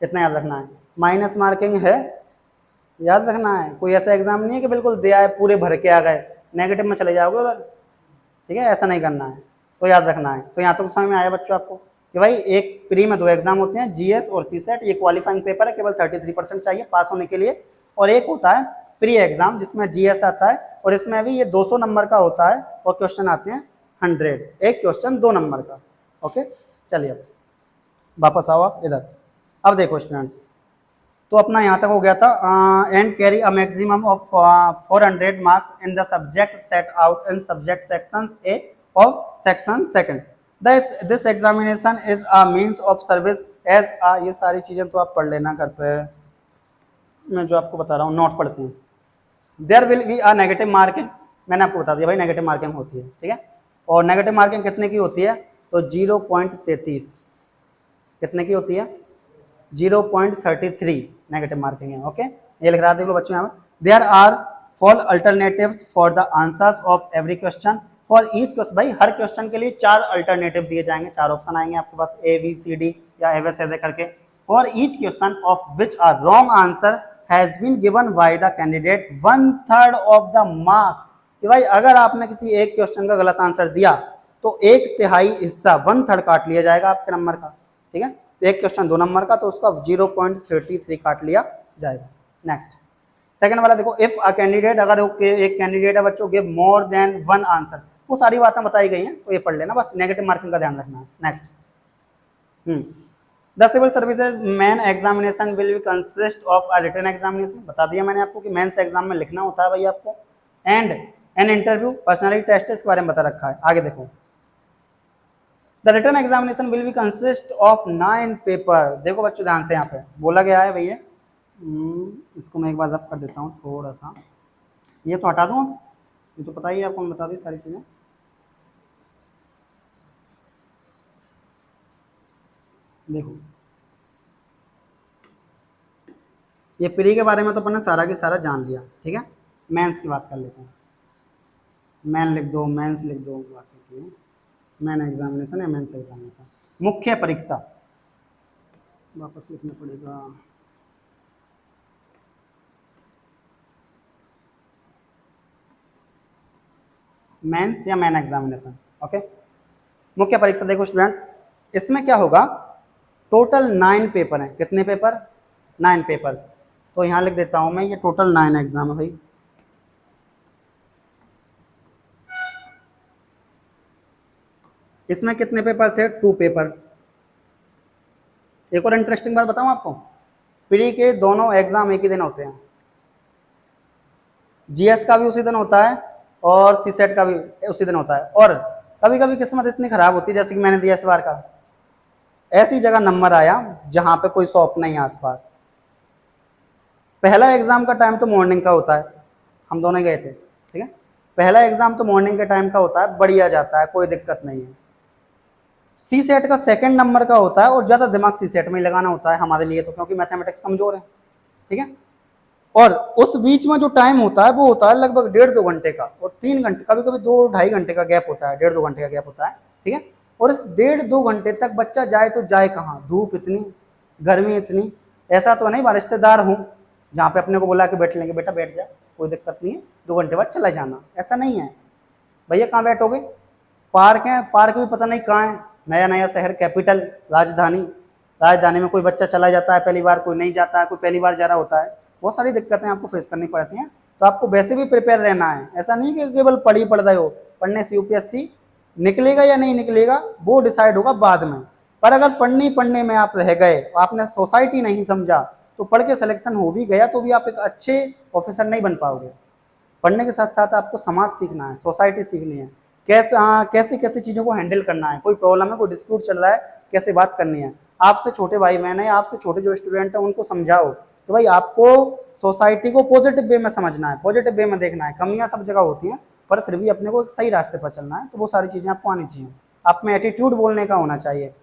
Speaker 1: इतना याद रखना है। माइनस मार्किंग है, याद रखना है, कोई ऐसा एग्जाम नहीं है कि बिल्कुल दिया है पूरे भर के आ गए नेगेटिव में चले जाओगे उधर, ठीक है, ऐसा नहीं करना है, तो याद रखना है। तो यहाँ तक समझ में आया बच्चों आपको कि भाई एक प्री में 2 एग्जाम होते हैं, जीएस और सीसेट, ये क्वालिफाइंग पेपर है, केवल 33% चाहिए पास होने के लिए। और एक होता है प्री एग्जाम जिसमें जीएस आता है, और इसमें भी ये 200 नंबर का होता है, और क्वेश्चन आते हैं 100, एक क्वेश्चन 2 नंबर का, ओके। चलिए अब वापस आओ आप इधर। अब देखो स्टूडेंट्स, तो अपना यहाँ तक हो गया था, and carry a maximum of 400 marks in the subject set out in subject section A of section second. This examination is a means of service as a, ये सारी चीज़ें तो आप पढ़ लेना घर पे, मैं जो आपको बता रहा हूँ नोट पढ़ते हैं। There will be a negative marking, मैंने आपको बता दिया भाई नेगेटिव मार्किंग होती है, ठीक है। और नेगेटिव मार्किंग कितने की होती है, तो 0.33, कितने की होती है, 0.33 नेगेटिव मार्किंग है, ओके। ये लिख रहा देख लो बच्चों यहाँ पे, there are 4 alternatives for the answers of every question, for each question, भाई हर क्वेश्चन के लिए 4 अल्टरनेटिव दिए जाएंगे, 4 ऑप्शन आएंगे आपके पास, ए बी सी डी या एवस ऐसे करके। For each question of which a wrong answer has been given by the candidate 1/3 of the marks, कि भाई अगर आपने किसी एक क्वेश्चन का गलत आंसर दिया तो 1/3 हिस्सा 1/3 काट लिया जाएगा आपके नंबर का, ठीक है। तो एक क्वेश्चन 2 नंबर का, तो उसका 0.33 काट लिया जाएगा। नेक्स्ट सेकंड वाला देखो, इफ अ कैंडिडेट, अगर एक कैंडिडेट है बच्चों गिव मोर देन 1 आंसर, वो सारी बातें बताई गई हैं, तो ये पढ़ लेना, बस नेगेटिव मार्किंग का ध्यान रखना है। Next, the civil services main examination will be consist of a written examination, बता दिया मैंने आपको कि मेंस एग्जाम में लिखना होता है भाई आपको, and an interview, personality test, इसके बारे में बता रखा है। आगे देखो, the written examination will be consist of 9 paper, देखो बच्चों ध्यान से, यहाँ पे बोला गया है भैया, इसको मैं एक बार रफ कर देता हूँ थोड़ा सा, ये तो हटा दूँ, ये तो पता ही है आपको, मैं बता दी सारी चीज़ें। देखो ये प्री के बारे में तो अपने सारा के सारा जान लिया, ठीक है। मेंस की बात कर लेते हैं, मैन लिख दो, मेंस लिख दो, बात होती है मैन एग्जामिनेशन या मेंस एग्जामिनेशन। मुख्य परीक्षा, वापस लिखना पड़ेगा, मेंस या मैन एग्जामिनेशन, ओके। मुख्य परीक्षा देखो स्टूडेंट, इसमें क्या होगा, टोटल 9 पेपर हैं, कितने पेपर, 9 पेपर, तो यहाँ लिख देता हूँ मैं, ये टोटल 9 एग्जाम है भाई। इसमें कितने पेपर थे, 2 पेपर। एक और इंटरेस्टिंग बात बताऊँ आपको, प्री के दोनों एग्जाम एक ही दिन होते हैं, जीएस का भी उसी दिन होता है और सीसेट का भी उसी दिन होता है, और कभी कभी किस्मत इतनी खराब होती है, जैसे कि मैंने दिया इस बार का, ऐसी जगह नंबर आया जहां पे कोई शॉप नहीं आसपास। पहला एग्जाम का टाइम तो मॉर्निंग का होता है, हम दोनों गए थे, ठीक है। पहला एग्जाम तो मॉर्निंग के टाइम का होता है, बढ़िया जाता है, कोई दिक्कत नहीं है। सी सेट का सेकंड नंबर का होता है और ज़्यादा दिमाग सी सेट में ही लगाना होता है हमारे लिए तो, क्योंकि मैथमेटिक्स कमजोर है, ठीक है। और उस बीच में जो टाइम होता है वो होता है लगभग 1.5-2 घंटे का, और 3 घंटे, कभी कभी 2-2.5 घंटे का गैप होता है, 1.5-2 घंटे का गैप होता है, ठीक है। और इस 1.5-2 घंटे तक बच्चा जाए तो जाए कहाँ, धूप इतनी, गर्मी इतनी। ऐसा तो नहीं रिश्तेदार हूँ जहाँ पे अपने को बोला कि बैठ लेंगे, बेटा बैठ जा, कोई दिक्कत नहीं है, 2 घंटे बाद चला जाना, ऐसा नहीं है भैया। कहाँ बैठोगे, पार्क है, पार्क भी पता नहीं कहाँ है, नया नया शहर, कैपिटल, राजधानी, राजधानी में कोई बच्चा चला जाता है पहली बार, कोई नहीं जाता है, कोई पहली बार जा रहा होता है, बहुत सारी दिक्कतें आपको फेस करनी पड़ती हैं। तो आपको वैसे भी प्रिपेयर रहना है, ऐसा नहीं कि केवल पढ़ ही पढ़ रहे हो। पढ़ने से यूपीएससी निकलेगा या नहीं निकलेगा वो डिसाइड होगा बाद में, पर अगर पढ़ने में आप रह गए, आपने सोसाइटी नहीं समझा, तो पढ़ के सिलेक्शन हो भी गया तो भी आप एक अच्छे ऑफिसर नहीं बन पाओगे। पढ़ने के साथ साथ आपको समाज सीखना है, सोसाइटी सीखनी है, कैसे कैसे चीज़ों को हैंडल करना है, कोई प्रॉब्लम है, कोई डिस्प्यूट चल रहा है, कैसे बात करनी है। आपसे छोटे भाई बहन है, आपसे छोटे जो स्टूडेंट हैं उनको समझाओ तो भाई आपको सोसाइटी को पॉजिटिव वे में समझना है, पॉजिटिव वे में देखना है। कमियां सब जगह होती हैं पर फिर भी अपने को एक सही रास्ते पर चलना है, तो वो सारी चीज़ें आपको आनी चाहिए। आप में एटीट्यूड बोलने का होना चाहिए,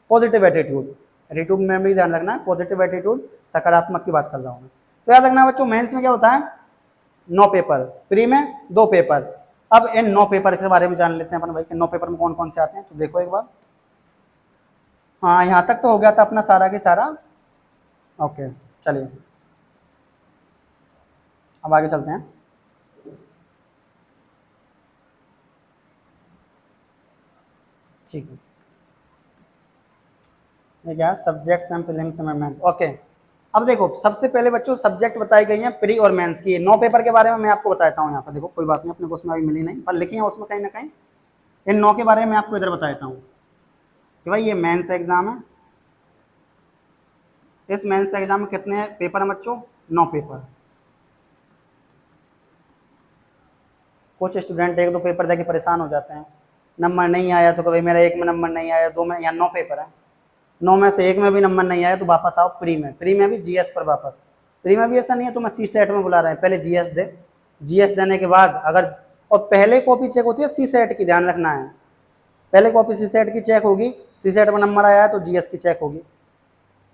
Speaker 1: पॉजिटिव एटीट्यूड, एटीट्यूड में भी ध्यान रखना है, पॉजिटिव एटीट्यूड, सकारात्मक की बात कर रहा हूँ मैं। तो याद रखना बच्चों, मेंस में क्या होता है, 9 पेपर, प्री में 2 पेपर। अब इन 9 पेपर के बारे में जान लेते हैं अपन भाई कि 9 पेपर में कौन कौन से आते हैं। तो देखो एक बार, हाँ यहाँ तक तो हो गया था अपना सारा की सारा, ओके चलिए अब आगे चलते हैं। ठीक है, ये क्या, subjects and prelims and mains, okay. अब देखो सबसे पहले बच्चों सब्जेक्ट बताई गई हैं प्री और मेंस की। 9 पेपर के बारे में मैं आपको बताता हूँ यहाँ पर, देखो कोई बात नहीं, अपने को उसमें अभी मिली नहीं पर लिखी है उसमें कहीं ना कहीं। इन 9 के बारे में आपको इधर बताता हूँ कि भाई ये मेंस एग्जाम है। इस मेंस एग्जाम में कितने पेपर हैं बच्चों, 9 पेपर। कुछ स्टूडेंट 1-2 पेपर देके परेशान हो जाते हैं, नंबर नहीं आया तो कभी मेरा 1 में नंबर नहीं आया, 2 में, यहाँ 9 पेपर है, 9 में से 1 में भी नंबर नहीं आया तो वापस आओ प्री में, प्री में भी जीएस पर वापस। प्री में भी ऐसा नहीं है तो मैं सी सेट में बुला रहे हैं, पहले जीएस दे, जीएस देने के बाद अगर, और पहले कॉपी चेक होती है सी सेट की, ध्यान रखना है, पहले कॉपी सी सेट की चेक होगी, सी सेट में नंबर आया है तो जीएस की चेक होगी।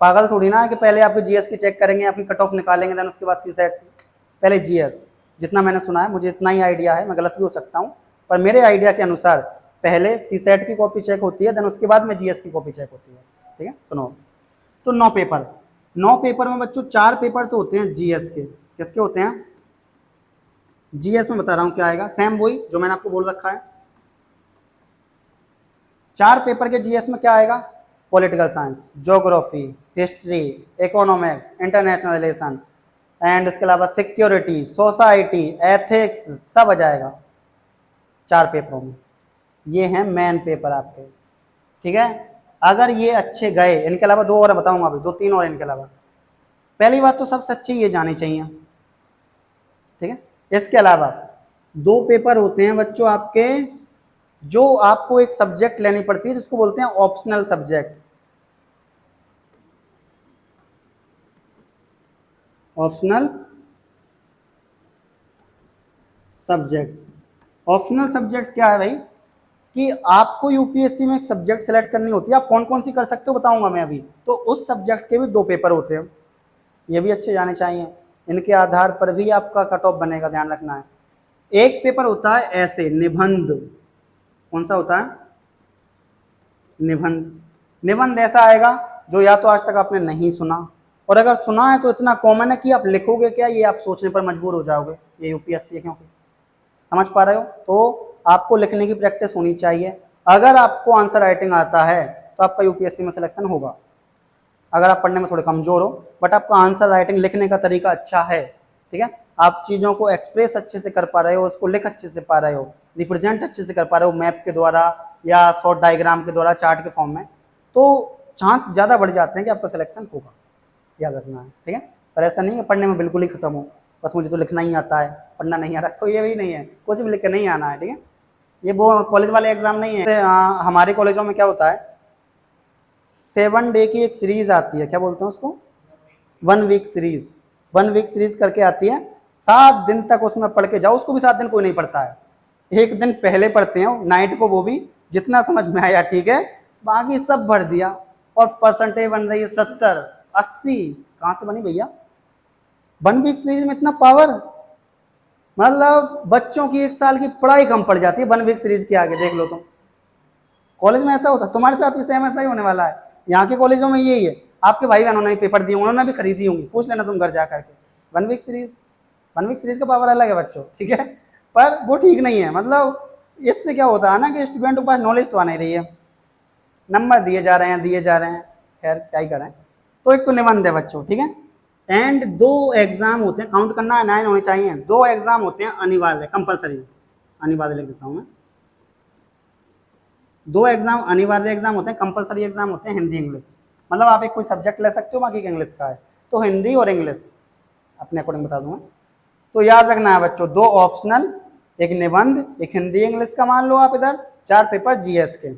Speaker 1: पागल थोड़ी ना है कि पहले आपको जीएस की चेक करेंगे, अपनी कट ऑफ निकालेंगे, देन उसके बाद सी सेट, पहले जीएस। जितना मैंने सुना है, मुझे इतना ही आइडिया है, मैं गलत भी हो सकता हूँ, पर मेरे आइडिया के अनुसार पहले सी सेट की कॉपी चेक होती है, देन उसके बाद में जीएस की कॉपी चेक होती है, ठीक है। सुनो, तो 9 पेपर, 9 पेपर में बच्चों 4 पेपर तो होते हैं जीएस के, किसके होते हैं, जीएस में बता रहा हूँ क्या आएगा, सेम वही जो मैंने आपको बोल रखा है। 4 पेपर के जीएस में क्या आएगा, political science, geography, history, economics, international relation, and इसके अलावा सिक्योरिटी, सोसाइटी, एथिक्स, सब आ जाएगा 4 पेपरों में। ये हैं मेन पेपर आपके, ठीक है। अगर ये अच्छे गए, इनके अलावा 2 और बताऊंगा अभी, 2-3 और इनके अलावा। पहली बात तो सबसे अच्छी ये जानी चाहिए, ठीक है। इसके अलावा 2 पेपर होते हैं बच्चों आपके, जो आपको एक सब्जेक्ट लेनी पड़ती है जिसको बोलते हैं optional subject, optional subjects. Optional subject क्या है भाई, कि आपको यूपीएससी में एक सब्जेक्ट सेलेक्ट करनी होती है, आप कौन कौन सी कर सकते हो बताऊंगा मैं अभी, तो उस सब्जेक्ट के भी 2 पेपर होते हैं, ये भी अच्छे जाने चाहिए, इनके आधार पर भी आपका कट ऑफ बनेगा, ध्यान रखना है। एक पेपर होता है ऐसे, निबंध, कौन सा होता है, निबंध। निबंध ऐसा आएगा जो या तो आज तक आपने नहीं सुना, और अगर सुना है तो इतना कॉमन है कि आप लिखोगे क्या ये आप सोचने पर मजबूर हो जाओगे, ये यूपीएससी है क्योंकि, समझ पा रहे हो, तो आपको लिखने की प्रैक्टिस होनी चाहिए। अगर आपको आंसर राइटिंग आता है तो आपका यूपीएससी में सिलेक्शन होगा, अगर आप पढ़ने में थोड़े कमजोर हो बट आपका आंसर राइटिंग लिखने का तरीका अच्छा है, ठीक है, आप चीज़ों को एक्सप्रेस अच्छे से कर पा रहे हो, उसको लिख अच्छे से पा रहे हो, रिप्रेजेंट अच्छे से कर पा रहे हो मैप के द्वारा या शॉर्ट डायग्राम के द्वारा, चार्ट के फॉर्म में, तो चांस ज़्यादा बढ़ जाते हैं कि आपका सिलेक्शन होगा, याद रखना है, ठीक है। पर ऐसा नहीं है पढ़ने में बिल्कुल ही खत्म हो, बस मुझे तो लिखना ही आता है, पढ़ना नहीं आ रहा, तो ये भी नहीं है, कुछ भी लिख के नहीं आना है, ठीक है, ये वो कॉलेज वाले एग्जाम नहीं है। हमारे कॉलेजों में क्या होता है, 7 डे की एक सीरीज आती है, क्या बोलते हैं उसको, 1 वीक सीरीज। 1 वीक सीरीज करके आती है, 7 दिन तक उसमें पढ़ के जाओ। उसको भी 7 दिन कोई नहीं पढ़ता है, एक दिन पहले पढ़ते हैं नाइट को, वो भी जितना समझ में आया ठीक है, बाकी सब भर दिया। और परसेंटेज बन रही है 70 80, कहाँ से बनी भैया 1 वीक सीरीज में इतना पावर। मतलब बच्चों की 1 साल की पढ़ाई कम पड़ जाती है 1 वीक सीरीज के आगे, देख लो तुम। कॉलेज में ऐसा होता है, तुम्हारे साथ भी सेम ऐसा ही होने वाला है। यहाँ के कॉलेजों में यही है, आपके भाई बहनों ने पेपर दिए, उन्होंने भी खरीदी होंगी, पूछ लेना तुम घर जा करके। 1 वीक सीरीज, 1 वीक सीरीज का पावर अलग है बच्चों, ठीक है, पर वो ठीक नहीं है। मतलब इससे क्या होता है ना कि स्टूडेंट के पास नॉलेज तो आ नहीं रही है, नंबर दिए जा रहे हैं, खैर क्या ही करें। तो एक तो निबंध है बच्चों, ठीक है। एंड 2 एग्जाम होते हैं, काउंट करना है 9 होने चाहिए। 2 एग्जाम होते हैं अनिवार्य, कंपलसरी, अनिवार्य लिख देता हूँ मैं। 2 एग्जाम अनिवार्य एग्जाम होते हैं, कंपलसरी एग्जाम होते हैं हिंदी इंग्लिश। मतलब आप एक कोई सब्जेक्ट ले सकते हो, बाकी इंग्लिश का है, तो हिंदी और इंग्लिश अपने अकॉर्डिंग बता दूंगा। तो याद रखना है बच्चों, 2 ऑप्शनल, एक निबंध, एक हिंदी इंग्लिश का मान लो आप इधर, 4 पेपर जीएस के,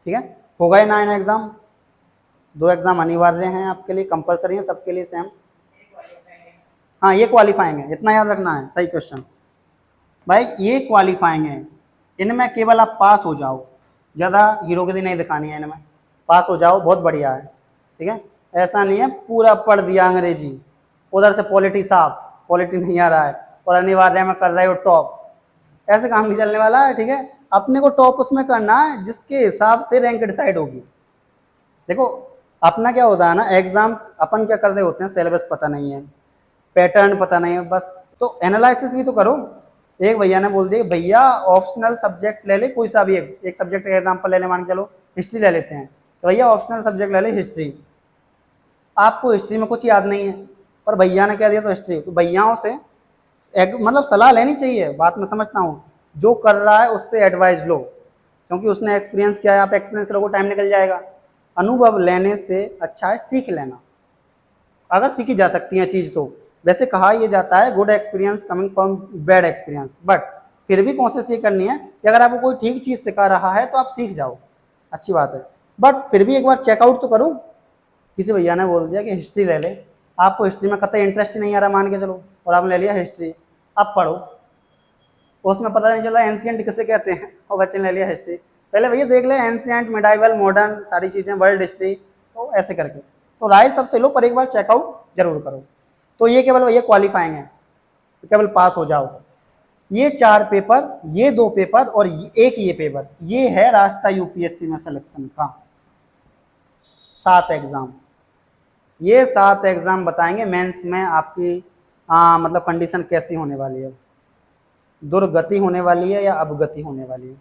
Speaker 1: ठीक है। हो गए 9 एग्जाम। 2 एग्जाम अनिवार्य हैं आपके लिए, कंपलसरी है सबके लिए सेम। हाँ ये क्वालिफाइंग है, इतना याद रखना है, सही क्वेश्चन भाई, ये क्वालिफाइंग है। इनमें केवल आप पास हो जाओ, ज़्यादा हीरोगिरी नहीं दिखानी है इनमें, पास हो जाओ बहुत बढ़िया है, ठीक है। ऐसा नहीं है पूरा पढ़ दिया अंग्रेजी, उधर से पॉलिटी साफ, पॉलिटी नहीं आ रहा है और अनिवार्य में कर रहे हो टॉप, ऐसे काम नहीं चलने वाला है, ठीक है। अपने को टॉप उसमें करना है जिसके हिसाब से रैंक डिसाइड होगी। देखो अपना क्या होता है ना, एग्जाम अपन क्या कर रहे होते हैं, सिलेबस पता नहीं है, पैटर्न पता नहीं है, बस तो एनालिसिस भी तो करो। एक भैया ने बोल दिया भैया ऑप्शनल सब्जेक्ट ले ले कोई सा भी, एक सब्जेक्ट का एग्जाम्पल ले ले, मान के चलो हिस्ट्री ले लेते हैं, तो भैया ऑप्शनल सब्जेक्ट ले ले हिस्ट्री। आपको हिस्ट्री में कुछ याद नहीं है, पर भैया ने क्या दिया तो हिस्ट्री, तो भैयाओं से मतलब सलाह लेनी चाहिए, बात मैं समझता हूँ, जो कर रहा है उससे एडवाइस लो, क्योंकि उसने एक्सपीरियंस किया है, आप एक्सपीरियंस करोगे टाइम निकल जाएगा। अनुभव लेने से अच्छा है सीख लेना, अगर सीखी जा सकती है चीज़ तो। वैसे कहा यह जाता है good experience coming from bad experience, but फिर भी कोशिश ये करनी है कि अगर आपको कोई ठीक चीज़ सिखा रहा है तो आप सीख जाओ, अच्छी बात है, बट फिर भी एक बार चेकआउट तो करो। किसी भैया ने बोल दिया कि हिस्ट्री ले ले, आपको हिस्ट्री में कतई इंटरेस्ट नहीं आ रहा मान के चलो, और आपने ले लिया हिस्ट्री, अब पढ़ो, उसमें पता नहीं चला एंशियंट किसे कहते हैं, और बच्चे ने ले लिया हिस्ट्री। पहले भैया देख ले एंशियंट, मिडाइवल, मॉडर्न, सारी चीज़ें, वर्ल्ड हिस्ट्री, तो ऐसे करके तो राइट सबसे लो, पर एक बार चेकआउट जरूर करो। तो ये केवल भैया क्वालिफाइंग है, केवल पास हो जाओ। ये 4 पेपर, ये 2 पेपर और एक ये पेपर, ये है रास्ता यूपीएससी में सिलेक्शन का। 7 एग्जाम, ये 7 एग्जाम बताएंगे मेंस में आपकी मतलब कंडीशन कैसी होने वाली है, दुर्गति होने वाली है या अवगति होने वाली है।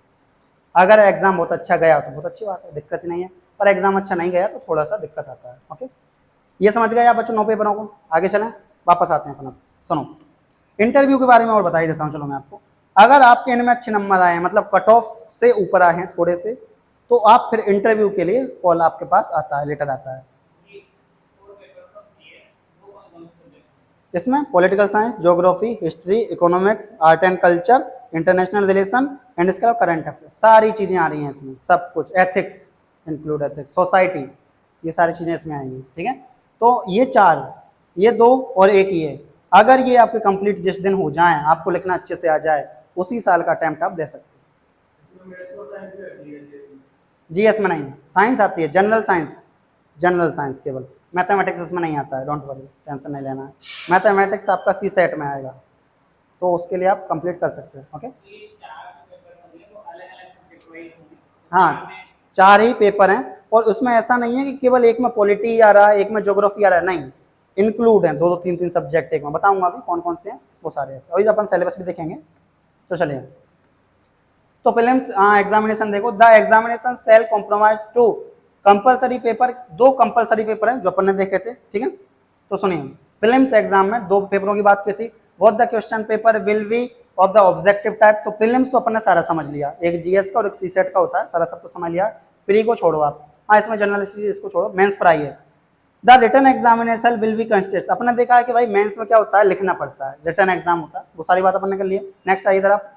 Speaker 1: अगर एग्जाम बहुत अच्छा गया तो बहुत अच्छी बात है, दिक्कत नहीं है, पर एग्जाम अच्छा नहीं गया तो थोड़ा सा दिक्कत आता है। ओके, ये समझ गए आप बच्चों 9 पेपरों को। आगे चलें, वापस आते हैं अपन। सुनो, इंटरव्यू के बारे में और बता ही देता हूँ चलो मैं आपको। अगर आपके इनमें अच्छे नंबर आए हैं, मतलब कट ऑफ से ऊपर आए हैं थोड़े से, तो आप फिर इंटरव्यू के लिए कॉल आपके पास आता है, लेटर आता है। इसमें political science, geography, history, economics, art and culture, international relation and इसका करंट अफेयर, सारी चीज़ें आ रही हैं इसमें, सब कुछ, एथिक्स इंक्लूड, एथिक्स, सोसाइटी, ये सारी चीज़ें इसमें आएंगी, ठीक है। तो ये 4, ये 2 और एक ये, अगर ये आपके कंप्लीट जिस दिन हो जाएं, आपको लिखना अच्छे से आ जाए, उसी साल का अटेम्प्ट आप दे सकते हैं। जीएस में नहीं, साइंस आती है, जनरल साइंस, जनरल साइंस केवल, मैथमेटिक्स इसमें नहीं आता है, डोंट वरी, टेंशन नहीं लेना है। मैथमेटिक्स आपका सी सेट में आएगा, तो उसके लिए आप कंप्लीट कर सकते हैं। ओके, हाँ 4 ही पेपर हैं, और उसमें ऐसा नहीं है कि केवल एक में पॉलिटी आ रहा है, एक में ज्योग्राफी आ रहा है, नहीं, इंक्लूड हैं 2-2, 3-3 सब्जेक्ट एक में, बताऊंगा अभी कौन कौन से हैं वो सारे ऐसे, और अपन सिलेबस भी देखेंगे। तो चलिए, तो प्रीलिम्स एग्जामिनेशन देखो, the examination shall compromise to compulsory paper, 2 compulsory paper हैं जो अपन ने देखे थे, ठीक है। तो सुनिए, प्रीलिम्स एग्जाम में 2 पेपरों की बात की थी, both the question paper will be of the objective type. तो प्रीलिम्स तो अपन ने सारा समझ लिया, एक जीएस का और एक सी सेट का होता है, सारा सब कुछ समझ लिया। प्री को छोड़ो आप, हाँ इसमें जनरल हिस्ट्री इसको छोड़ो, मेंस पर आइए। The written examination will be consistent, अपन ने देखा है कि भाई मेंस में क्या होता है, लिखना पड़ता है, रिटन एग्जाम होता है, वो सारी बात अपन ने कर लिया। नेक्स्ट आइए इधर आप,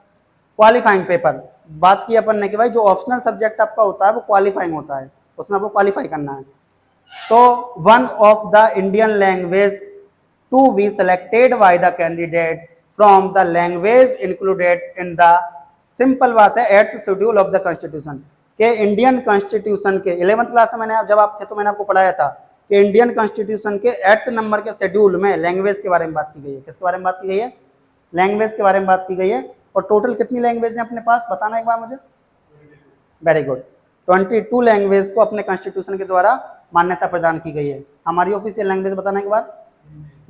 Speaker 1: क्वालिफाइंग पेपर बात की अपन ने कि भाई जो ऑप्शनल सब्जेक्ट आपका होता है वो क्वालिफाइंग होता है, उसमें आपको क्वालिफाई करना है। तो one of the Indian language to be selected by the candidate from the language included in the, सिंपल बात है, eight schedule of the constitution के इंडियन कॉन्स्टिट्यूशन के 11th क्लास में मैंने, जब आप थे तो मैंने आपको पढ़ाया था कि इंडियन कॉन्स्टिट्यूशन के 8th नंबर के शेड्यूल में लैंग्वेज के बारे में बात की गई है। किसके बारे में बात की गई है? लैंग्वेज के बारे में बात की गई है। और टोटल कितनी लैंग्वेज है अपने पास, बताना एक बार मुझे। वेरी गुड, 22 लैंग्वेज को अपने कॉन्स्टिट्यूशन के द्वारा मान्यता प्रदान की गई है। हमारी ऑफिशियल लैंग्वेज बताना एक बार।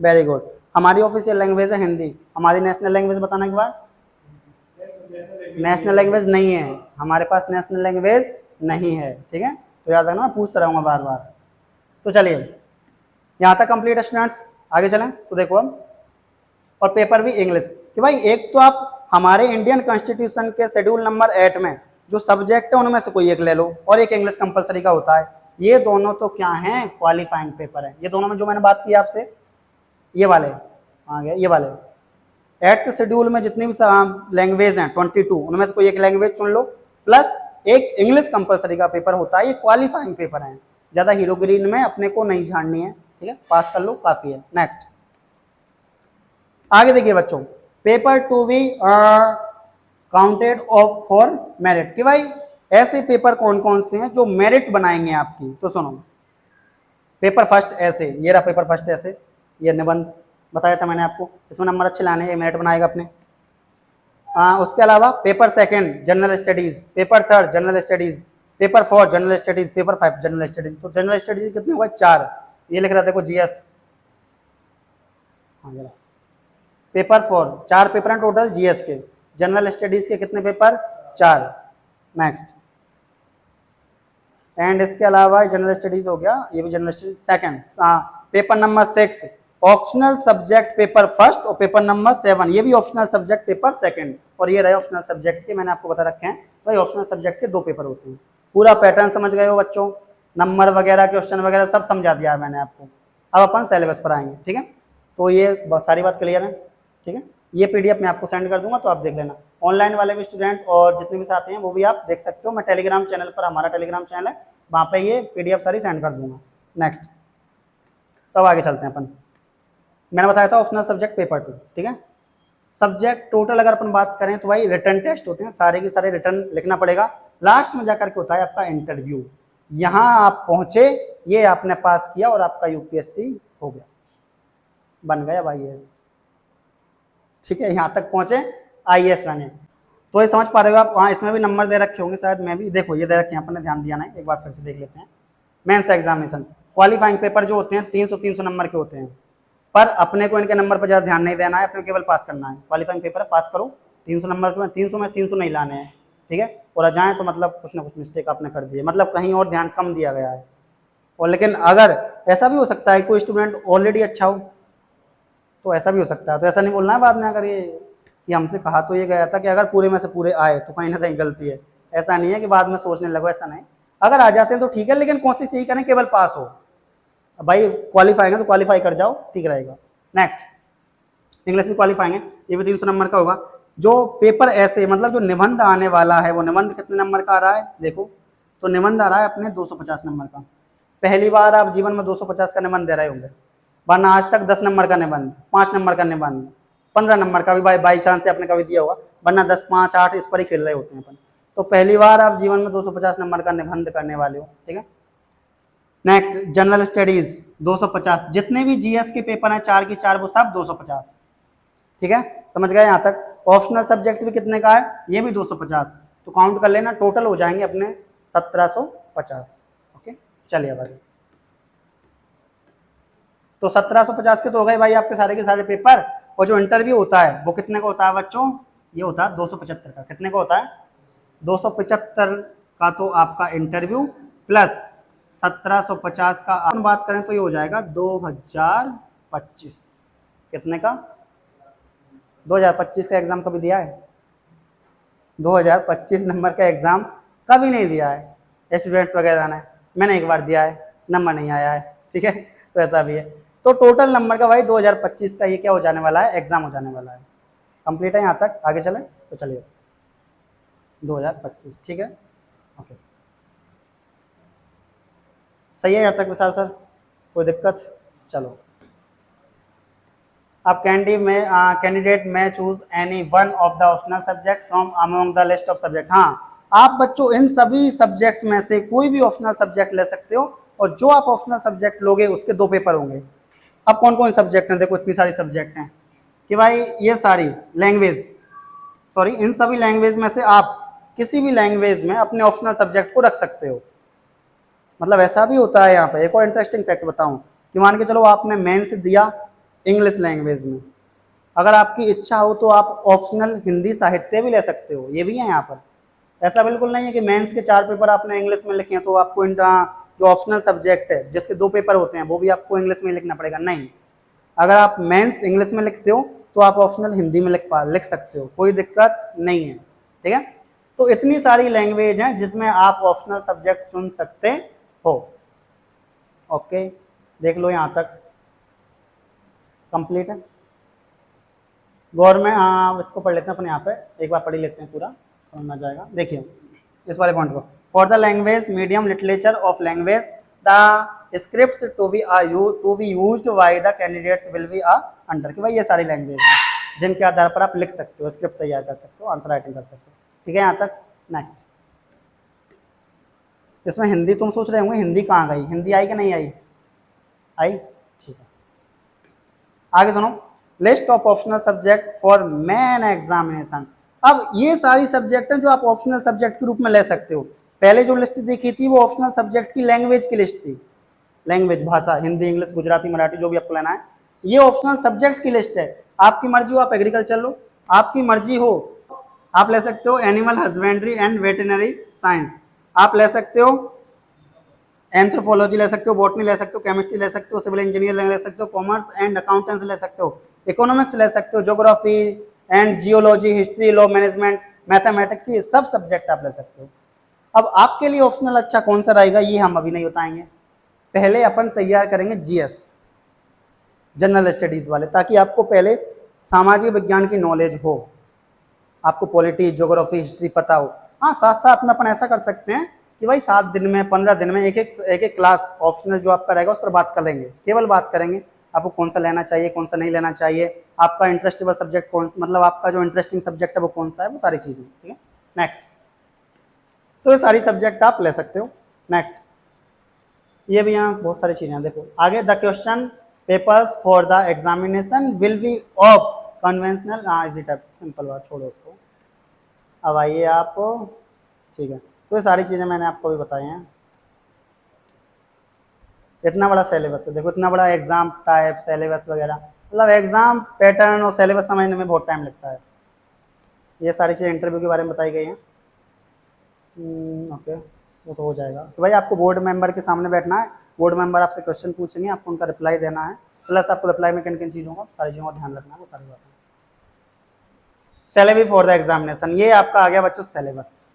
Speaker 1: वेरी गुड, हमारी ऑफिशियल लैंग्वेज है हिंदी। हमारी नेशनल लैंग्वेज बताना एक बार। नेशनल लैंग्वेज नहीं है हमारे पास, नेशनल लैंग्वेज नहीं है, ठीक है, तो याद रखना, मैं पूछता रहूंगा बार बार। तो चलिए यहाँ तक कंप्लीट है स्टूडेंट्स, आगे चलें। तो देखो अब, और पेपर भी इंग्लिश कि भाई एक तो आप हमारे इंडियन कॉन्स्टिट्यूशन के शेड्यूल नंबर 8 में जो सब्जेक्ट है उनमें से कोई एक ले लो, और एक इंग्लिश कंपलसरी का होता है। ये दोनों तो क्या हैं, क्वालिफाइंग पेपर है। ये दोनों में जो मैंने बात की आपसे, ये वाले आ गए, ये वाले 8th शेड्यूल में जितनी भी लैंग्वेज हैं 22, उनमें से कोई एक लैंग्वेज चुन लो, प्लस एक इंग्लिश कंपलसरी का पेपर होता है। ये क्वालिफाइंग पेपर है, ज़्यादा हीरोगिरी में अपने को नहीं झाड़नी है, ठीक है, पास कर लो काफ़ी है। नेक्स्ट आगे देखिए बच्चों, paper to be counted of for merit कि भाई ऐसे पेपर कौन कौन से हैं जो मेरिट बनाएंगे आपकी। तो सुनो, पेपर फर्स्ट ऐसे, ये रहा पेपर फर्स्ट ऐसे, ये निबंध बताया था मैंने आपको, इसमें नंबर अच्छे लाने, ये मेरिट बनाएगा अपने। उसके अलावा paper second general studies, paper third general studies, paper four general studies, paper 5 general studies. तो जनरल स्टडीज कितने हुआ, 4। ये लिख रहा देखो जीएस, हाँ जरा, पेपर 4, 4 पेपर हैं टोटल जीएस के। जनरल स्टडीज के कितने पेपर, 4। नेक्स्ट, एंड इसके अलावा जनरल स्टडीज हो गया, ये भी general studies second. Paper number 6 optional subject paper first, और पेपर नंबर 7 ये भी ऑप्शनल सब्जेक्ट पेपर सेकंड। और ये रहे ऑप्शनल सब्जेक्ट के, मैंने आपको बता रखे हैं भाई ऑप्शनल सब्जेक्ट के 2 पेपर होते हैं। पूरा पैटर्न समझ गए हो बच्चों, नंबर वगैरह क्वेश्चन वगैरह सब समझा दिया है मैंने आपको। अब अपन सिलेबस पर आएंगे, ठीक है। तो ये सारी बात क्लियर है, ठीक है। ये पीडीएफ मैं आपको सेंड कर दूंगा, तो आप देख लेना। ऑनलाइन वाले भी स्टूडेंट और जितने भी साथी हैं वो भी आप देख सकते हो। मैं टेलीग्राम चैनल पर, हमारा टेलीग्राम चैनल है, वहाँ पे ये पीडीएफ सारी सेंड कर दूंगा। नेक्स्ट, तो अब आगे चलते हैं अपन। मैंने बताया था ऑप्शनल सब्जेक्ट पेपर 2, ठीक है। सब्जेक्ट टोटल अगर अपन बात करें तो भाई रिटर्न टेस्ट होते हैं, सारे के सारे रिटर्न लिखना पड़ेगा। लास्ट में जाकर के होता है आपका इंटरव्यू। यहाँ आप पहुंचे, ये आपने पास किया और आपका यूपीएससी हो गया, बन गया आईएएस, ठीक है। यहाँ तक पहुंचे आईएएस बने। तो ये समझ पा रहे हो आप। वहाँ इसमें भी नंबर दे रखे होंगे शायद, मैं भी, देखो ये दे रखे हैं, अपन ने ध्यान दिया नहीं, एक बार फिर से देख लेते हैं। मेंस एग्जामिनेशन क्वालिफाइंग पेपर जो होते हैं 300 नंबर के होते हैं, पर अपने को इनके नंबर पर ज़्यादा ध्यान नहीं देना है, अपने केवल पास करना है। क्वालिफाइंग पेपर पास करो, 300 नंबर के, 300 में 300 नहीं लाने हैं, ठीक है। और जाएँ तो मतलब कुछ ना कुछ मिस्टेक आपने कर दी है, मतलब कहीं और ध्यान कम दिया गया है। और लेकिन अगर ऐसा भी हो सकता है कोई स्टूडेंट ऑलरेडी अच्छा हो, तो ऐसा भी हो सकता है। तो ऐसा नहीं बोलना है बाद में अगर ये कि हमसे कहा तो ये गया था कि अगर पूरे में से पूरे आए तो कहीं ना कहीं गलती है। ऐसा नहीं है कि बाद में सोचने लगो, ऐसा नहीं। अगर आ जाते हैं तो ठीक है, लेकिन कोशिश यही करें केवल पास हो। भाई क्वालिफाई है तो क्वालिफाई कर जाओ, ठीक रहेगा। नेक्स्ट, इंग्लिश में क्वालिफाई है, ये भी 300 नंबर का होगा। जो पेपर ऐसे, मतलब जो निबंध आने वाला है, वो निबंध कितने नंबर का आ रहा है देखो। तो निबंध आ रहा है अपने 250 नंबर का। पहली बार आप जीवन में 250 का निबंध दे रहे होंगे, वरना आज तक 10 नंबर का निबंध, 5 नंबर का निबंध, 15 नंबर का भी बाई चांस से आपने कभी दिया होगा, वरना 10, 5, 8 इस पर ही खेल रहे होते हैं अपन। तो पहली बार आप जीवन में 250 नंबर का निबंध करने वाले हो, ठीक है। नेक्स्ट, जनरल स्टडीज 250, जितने भी जीएस के पेपर हैं 4 की 4 वो सब 250, ठीक है, समझ गए यहाँ तक। ऑप्शनल सब्जेक्ट भी कितने का है, ये भी 250, तो काउंट कर लेना, टोटल हो जाएंगे अपने 1750। ओके, चलिए अब आगे। तो 1750 के तो हो गए भाई आपके सारे के सारे पेपर। और जो इंटरव्यू होता है वो कितने का होता है बच्चों, ये होता है 275 का। कितने का होता है, 275 का तो आपका इंटरव्यू, प्लस 1750 का अपन बात करें तो ये हो जाएगा 2025। कितने का, 2025 का एग्जाम कभी दिया है, 2025 नंबर का एग्जाम कभी नहीं दिया है स्टूडेंट्स वगैरह ने। मैंने एक बार दिया है, नंबर नहीं आया है, ठीक है। तो ऐसा भी है। तो टोटल नंबर का भाई 2025 का ये क्या हो जाने वाला है, एग्जाम हो जाने वाला है। कंप्लीट है यहाँ तक, आगे चले तो चलिए। 2025, ठीक है, ओके। सही है यहाँ तक विशाल सर, कोई दिक्कत? चलो, अब कैंडिडेट में choose any one of the optional subject from among the list of subject. हाँ, आप बच्चों इन सभी सब्जेक्ट में से कोई भी ऑप्शनल सब्जेक्ट ले सकते हो, और जो आप ऑप्शनल सब्जेक्ट लोगे उसके 2 पेपर होंगे। अब कौन कौन सब्जेक्ट हैं? देखो इतनी सारी सब्जेक्ट हैं कि भाई ये सारी लैंग्वेज, सॉरी इन सभी लैंग्वेज में से आप किसी भी लैंग्वेज में अपने ऑप्शनल सब्जेक्ट को रख सकते हो। मतलब ऐसा भी होता है यहाँ पे, एक और इंटरेस्टिंग फैक्ट बताऊं कि मान के चलो आपने मेंस दिया इंग्लिश लैंग्वेज में, अगर आपकी इच्छा हो तो आप ऑप्शनल हिंदी साहित्य भी ले सकते हो, ये भी है यहाँ पर। ऐसा बिल्कुल नहीं है कि मेंस के 4 पेपर आपने इंग्लिश में लिखे हैं तो आपको जो ऑप्शनल सब्जेक्ट है जिसके 2 पेपर होते हैं वो भी आपको इंग्लिश में लिखना पड़ेगा, नहीं। अगर आप मेंस इंग्लिश में लिखते हो तो आप ऑप्शनल हिंदी में लिख सकते हो, कोई दिक्कत नहीं है, ठीक है। तो इतनी सारी लैंग्वेज हैं जिसमें आप ऑप्शनल सब्जेक्ट चुन सकते हो। ओके, देख लो यहाँ तक कंप्लीट है। गवर्नमेंट, इसको पढ़ लेते हैं अपन, यहाँ पे एक बार पढ़ लेते हैं, पूरा समझ में आ जाएगा। देखिए इस वाले पॉइंट को, for the language medium literature of language the scripts to be used by the candidates will be under, कि भाई ये सारी लैंग्वेज हैं जिनके आधार पर आप लिख सकते हो, स्क्रिप्ट तैयार कर सकते हो, आंसर राइटिंग कर सकते हो, ठीक है यहाँ तक। नेक्स्ट, इसमें हिंदी तुम सोच रहे होंगे हिंदी कहाँ गई, हिंदी आई कि नहीं आई? आई, ठीक है। आगे सुनो, list of optional subject for main examination. अब ये सारी सब्जेक्ट हैं जो आप ऑप्शनल सब्जेक्ट के रूप में ले सकते हो। पहले जो लिस्ट देखी थी वो ऑप्शनल सब्जेक्ट की लैंग्वेज की लिस्ट थी, लैंग्वेज भाषा, हिंदी इंग्लिश गुजराती मराठी जो भी आपको लेना है, ये ऑप्शनल सब्जेक्ट की लिस्ट है। आपकी मर्जी हो आप एग्रीकल्चर लो, आपकी मर्जी हो आप ले सकते हो animal husbandry and veterinary science, आप ले सकते हो एंथ्रोपोलॉजी ले सकते हो, बॉटनी ले सकते हो, केमिस्ट्री ले सकते हो, सिविल इंजीनियर ले सकते हो, कॉमर्स एंड अकाउंटेंसी ले सकते हो, इकोनॉमिक्स ले सकते हो, geography and geology, history, law, management, mathematics, ये सब सब्जेक्ट आप ले सकते हो। अब आपके लिए ऑप्शनल अच्छा कौन सा रहेगा ये हम अभी नहीं बताएंगे, पहले अपन तैयार करेंगे जीएस, जनरल स्टडीज वाले, ताकि आपको पहले सामाजिक विज्ञान की नॉलेज हो, आपको पॉलिटी, ज्योग्राफी, हिस्ट्री पता हो। हाँ, साथ साथ में अपन ऐसा कर सकते हैं कि भाई 7 दिन में 15 दिन में एक क्लास ऑप्शनल जो आपका रहेगा उस पर बात कर लेंगे, केवल बात करेंगे आपको कौन सा लेना चाहिए, कौन सा नहीं लेना चाहिए, आपका इंटरेस्टेबल सब्जेक्ट कौन, मतलब आपका जो इंटरेस्टिंग सब्जेक्ट है वो कौन सा है, वो सारी चीज़ें, ठीक है। नेक्स्ट, तो ये सारी सब्जेक्ट आप ले सकते हो। नेक्स्ट, ये भी यहाँ बहुत सारी चीज़ें, देखो आगे, the question papers for the examination will B of conventional, easy type, simple बात, छोड़ो उसको। अब आइए आप, ठीक है, तो ये सारी चीज़ें मैंने आपको भी बताई हैं। इतना बड़ा सिलेबस है, देखो इतना बड़ा एग्जाम टाइप सिलेबस वगैरह, मतलब एग्जाम पैटर्न और सिलेबस समझने में बहुत टाइम लगता है। ये सारी चीज़ें इंटरव्यू के बारे में बताई गई हैं। ओके, वो तो हो जाएगा। तो भाई आपको बोर्ड मेंबर के सामने बैठना है, बोर्ड मेंबर आपसे क्वेश्चन पूछेंगे, आपको उनका रिप्लाई देना है, प्लस आपको रिप्लाई में किन किन चीज़ों का, सारी चीज़ों का ध्यान रखना है, वो सारी बातें। सिलेबस फॉर द एग्जामिनेशन, ये आपका आ गया बच्चों सिलेबस।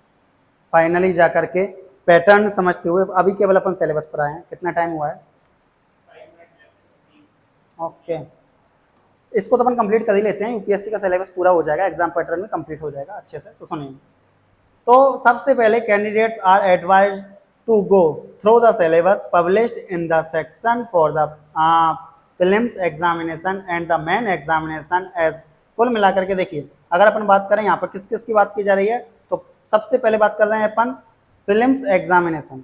Speaker 1: फाइनली जा करके पैटर्न समझते हुए अभी केवल अपन सिलेबस पर आए हैं। कितना टाइम हुआ है? ओके, इसको तो अपन कंप्लीट कर ही लेते हैं, यूपीएससी का सिलेबस पूरा हो जाएगा, एग्जाम पैटर्न में कंप्लीट हो जाएगा अच्छे से। तो सुनिए, तो सबसे पहले candidates are advised to go through the syllabus published in the section for the prelims examination and the main examination as. कुल मिलाकर के देखिए, अगर अपन बात करें यहाँ पर किस किस की बात की जा रही है, तो सबसे पहले बात कर रहे हैं अपन प्रीलिम्स एग्जामिनेशन,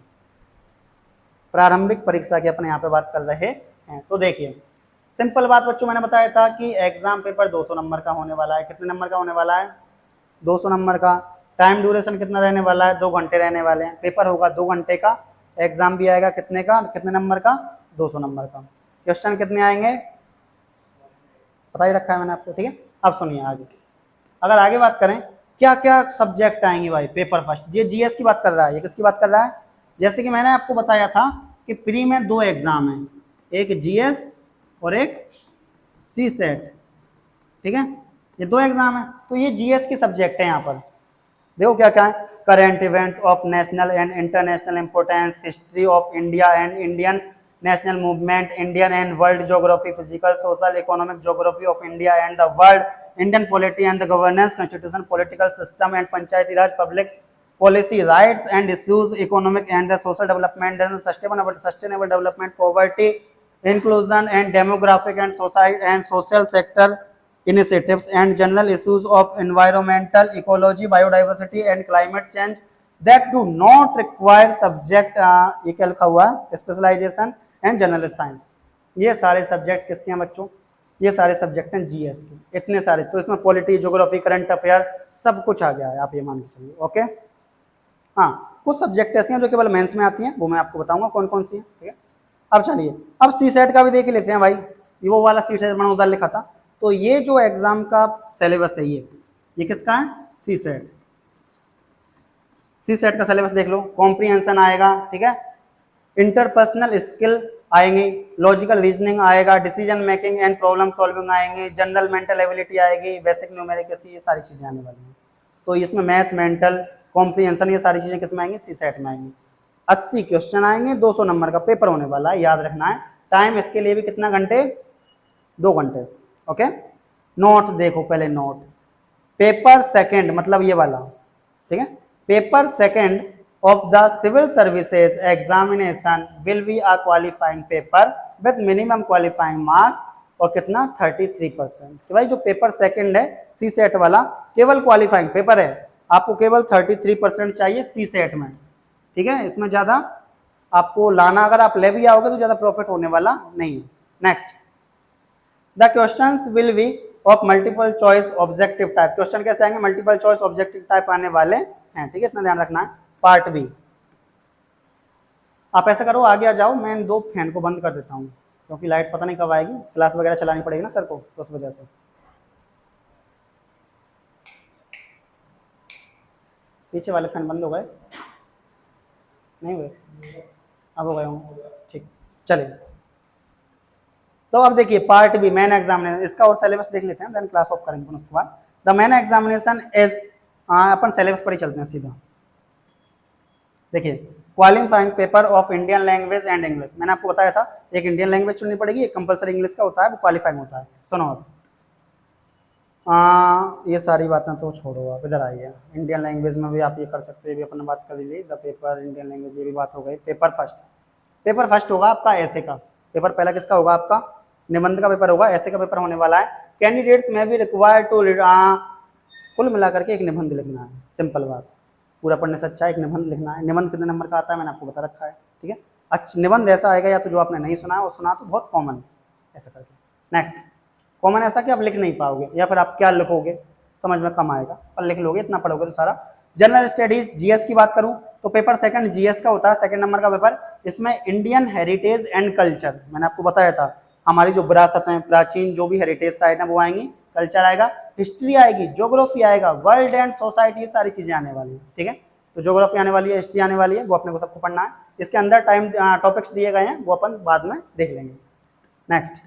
Speaker 1: प्रारंभिक परीक्षा की अपन यहाँ पे बात कर रहे हैं। तो देखिए सिंपल बात बच्चों, मैंने बताया था कि एग्जाम पेपर 200 नंबर का होने वाला है। कितने नंबर का होने वाला है? 200 नंबर का। टाइम ड्यूरेशन कितना रहने वाला है? 2 घंटे रहने वाले हैं। पेपर होगा 2 घंटे का, एग्जाम भी आएगा कितने का, कितने नंबर का? 200 नंबर का। क्वेश्चन कितने आएंगे पता ही रखा है मैंने आपको, ठीक है। अब सुनिए आगे, अगर आगे बात करें क्या क्या सब्जेक्ट आएंगे भाई पेपर फर्स्ट, ये जीएस की बात कर रहा है, ये किसकी बात कर रहा है? जैसे कि मैंने आपको बताया था कि प्री में 2 एग्जाम हैं, एक जीएस और एक सी सेट, ठीक है, ये 2 एग्जाम है। तो ये जीएस के सब्जेक्ट है। यहाँ पर देखो क्या क्या है, current events of national and international importance, history of India and Indian national movement, Indian and world geography, physical, social, economic geography of India and the world, Indian polity and the governance, constitution, political system and panchayati raj, public policy, rights and issues, economic and the social development and sustainable development, poverty, inclusion and demographic and society and social sector initiatives and general issues of environmental ecology, biodiversity and climate change that do not require subject ये क्या लिखा हुआ है specialisation and general science. ये सारे subject किसके हैं बच्चों? ये सारे सब्जेक्ट हैं जीएस के, इतने सारे। तो इसमें पॉलिटी, ज्योग्राफी, करंट अफेयर सब कुछ आ गया है, आप ये मान के चलिए। ओके, हाँ, कुछ सब्जेक्ट ऐसे हैं जो केवल मेंस में आती हैं, वो मैं आपको बताऊंगा कौन कौन सी हैं। ठीक है, अब चलिए अब सी सेट का भी देख लेते हैं भाई। ये वो वाला सी सेट मैंने उधर लिखा था। तो ये जो एग्जाम का सिलेबस है ये किसका है? सी सेट। सी सेट का सिलेबस देख लो। कॉम्प्रिहेंशन आएगा, ठीक है, इंटरपर्सनल स्किल आएंगे, लॉजिकल रीजनिंग आएगा, decision making and problem solving आएंगे, जनरल मेंटल एबिलिटी आएगी, बेसिक न्यूमेरिकल, ये सारी चीजें आने वाली हैं। तो इसमें मैथ, मेंटल, कॉम्प्रिहेंशन, ये सारी चीजें किसमें आएंगी? सी सेट में आएंगी। 80 क्वेश्चन आएंगे, 200 नंबर का पेपर होने वाला है, याद रखना है। टाइम इसके लिए भी कितना घंटे? 2 घंटे। ओके, नोट देखो पहले, नोट पेपर सेकंड मतलब ये वाला, ठीक है, paper second of the civil services examination will be a qualifying paper with minimum qualifying marks और कितना 33%। कि भाई जो पेपर सेकंड है सी सेट वाला केवल क्वालिफाइंग पेपर है, आपको केवल 33% चाहिए सी सेट में। ठीक है, इसमें ज्यादा आपको लाना, अगर आप ले भी आओगे तो ज्यादा प्रॉफिट होने वाला नहीं है। Next, the questions will be of multiple choice objective type. Question कैसे आएंगे? मल्टीपल चॉइस ऑब्जेक्टिव टाइप आने वाले हैं। ठीक है, इतना ध्यान रखना है। पार्ट बी, आप ऐसा करो आगे आ जाओ, मैं इन 2 फैन को बंद कर देता हूँ क्योंकि लाइट पता नहीं कब आएगी, क्लास वगैरह चलानी पड़ेगी ना सर को, तो उस वजह से। पीछे वाले फैन बंद हो गए? नहीं हुए? अब हो गए होंगे, ठीक। चलिए, तो अब देखिए पार्ट बी, मेन एग्जामिनेशन, इसका और सिलेबस देख लेते हैं, देन क्लास ऑफ करेंगे उसके बाद। The main examination is, upon syllabus पर ही चलते हैं सीधा। देखिए, qualifying paper of Indian language and English, मैंने आपको बताया था एक इंडियन लैंग्वेज चुननी पड़ेगी, एक कंपलसरी इंग्लिश का होता है, वो क्वालिफाइंग होता है। सुनो अब ये सारी बातें तो छोड़ो, आप इधर आइए। इंडियन लैंग्वेज में भी आप ये कर सकते हो, ये भी अपन बात कर ली। द पेपर इंडियन लैंग्वेज, ये भी बात हो गई। पेपर फर्स्ट होगा आपका ऐसे का पेपर, पहला किसका होगा? आपका निबंध का पेपर होगा, ऐसे का पेपर होने वाला है। कैंडिडेट्स में भी रिक्वायर्ड टू, कुल मिलाकर के एक निबंध लिखना है, सिंपल बात, पूरा पढ़ने से अच्छा एक निबंध लिखना है। निबंध कितने नंबर का आता है मैंने आपको बता रखा है, ठीक है। अच्छा, निबंध ऐसा आएगा या तो जो आपने नहीं सुना और सुना तो बहुत कॉमन, ऐसा करके। नेक्स्ट, कॉमन ऐसा कि आप लिख नहीं पाओगे, या फिर आप क्या लिखोगे समझ में कम आएगा, पर लिख लोगे, इतना पढ़ोगे तो सारा। जनरल स्टडीज, जीएस की बात करूं तो पेपर सेकंड जीएस का होता है, सेकंड नंबर का पेपर। इसमें इंडियन हेरिटेज एंड कल्चर, मैंने आपको बताया था, हमारी जो विरासत है, प्राचीन जो भी हेरिटेज साइट है वो आएंगी, कल्चर आएगा, हिस्ट्री आएगी, ज्योग्राफी आएगा, वर्ल्ड एंड सोसाइटी, ये सारी चीजें आने वाली है। ठीक है, तो ज्योग्राफी आने वाली है, हिस्ट्री आने वाली है, वो अपने को सबको पढ़ना है। इसके अंदर टाइम टॉपिक्स दिए गए हैं, वो अपन बाद में देख लेंगे। नेक्स्ट,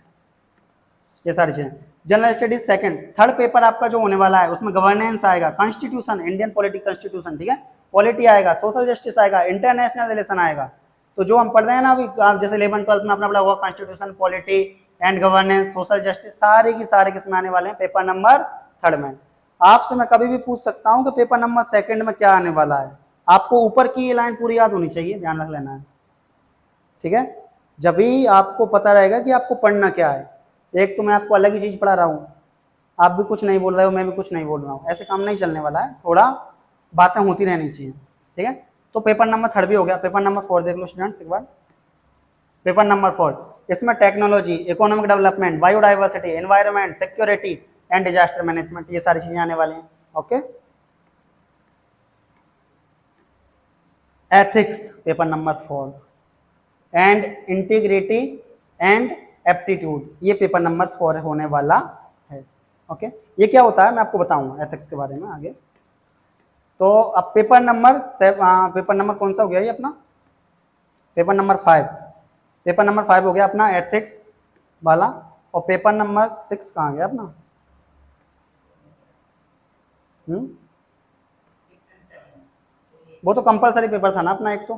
Speaker 1: ये सारी चीजें। General studies second, third paper आपका जो होने वाला है उसमें गवर्नेंस आएगा, कॉन्स्टिट्यूशन, इंडियन पॉलिटिक कॉन्स्टिट्यूशन, ठीक है, पॉलिटी आएगा, सोशल जस्टिस आएगा, इंटरनेशनल रिलेशन आएगा। तो जो हम पढ़ रहे हैं ना अभी, जैसे 11th 12th में अपना पढ़ा हुआ constitution, polity and governance, social justice, सारे की सारे किसमें आने वाले हैं? पेपर नंबर थर्ड में। आपसे मैं कभी भी पूछ सकता हूं कि पेपर नंबर सेकंड में क्या आने वाला है, आपको ऊपर की ये लाइन पूरी याद होनी चाहिए, ध्यान रख लेना है। ठीक है, जब भी आपको पता रहेगा कि आपको पढ़ना क्या है। एक तो मैं आपको अलग ही चीज पढ़ा रहा हूँ, आप भी कुछ नहीं बोल रहे हो, मैं भी कुछ नहीं बोल रहा हूँ, ऐसे काम नहीं चलने वाला है, थोड़ा बातें होती रहनी चाहिए। ठीक है, तो पेपर नंबर थर्ड भी हो गया। पेपर नंबर 4 देख लो स्टूडेंट्स एक बार। पेपर नंबर 4, इसमें technology, economic development, biodiversity, environment, security and disaster management, ये सारी चीजें आने वाली हैं। Okay, ethics paper number 4, and integrity and aptitude, ये पेपर नंबर 4 होने वाला है। ओके, ये क्या होता है मैं आपको बताऊंगा एथिक्स के बारे में आगे। तो अब पेपर नंबर कौन सा हो गया ये अपना? पेपर नंबर 5, पेपर नंबर 5 हो गया अपना एथिक्स वाला। और पेपर नंबर 6 कहाँ गया अपना? वो तो कंपलसरी पेपर था ना अपना एक तो।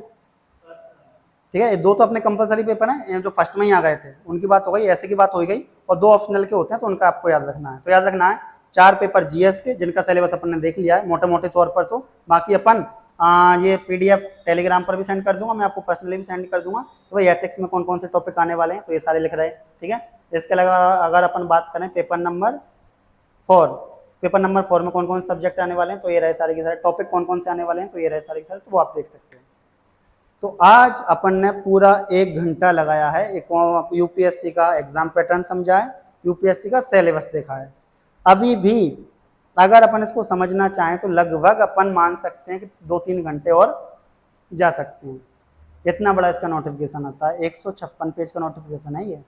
Speaker 1: ठीक है, दो तो अपने कंपलसरी पेपर हैं जो फर्स्ट में ही आ गए थे, उनकी बात हो गई, ऐसे की बात हो गई, और दो ऑप्शनल के होते हैं तो उनका आपको याद रखना है। तो याद रखना है 4 पेपर जीएस के जिनका सिलेबस अपन ने देख लिया है मोटे मोटे तौर पर, तो बाकी अपन ये पीडीएफ टेलीग्राम पर भी सेंड कर दूंगा, मैं आपको पर्सनली भी सेंड कर दूंगा। तो भाई एथिक्स में कौन कौन से टॉपिक आने वाले हैं तो ये सारे लिख रहे हैं, ठीक है। इसके अलावा अगर अपन बात करें पेपर नंबर 4, पेपर नंबर 4 में कौन कौन से सब्जेक्ट आने वाले हैं तो ये रहे सारे के सारे, टॉपिक कौन कौन से आने वाले हैं तो ये रहे सारे के सारे, तो वो आप देख सकते हैं। तो आज अपन ने पूरा 1 घंटा लगाया है, एक यूपीएससी का एग्जाम पैटर्न समझा है, यूपीएससी का सिलेबस देखा है। अभी भी अगर अपन इसको समझना चाहें तो लगभग अपन मान सकते हैं कि 2-3 घंटे और जा सकते हैं। इतना बड़ा इसका नोटिफिकेशन आता है, 156 पेज का नोटिफिकेशन है ये,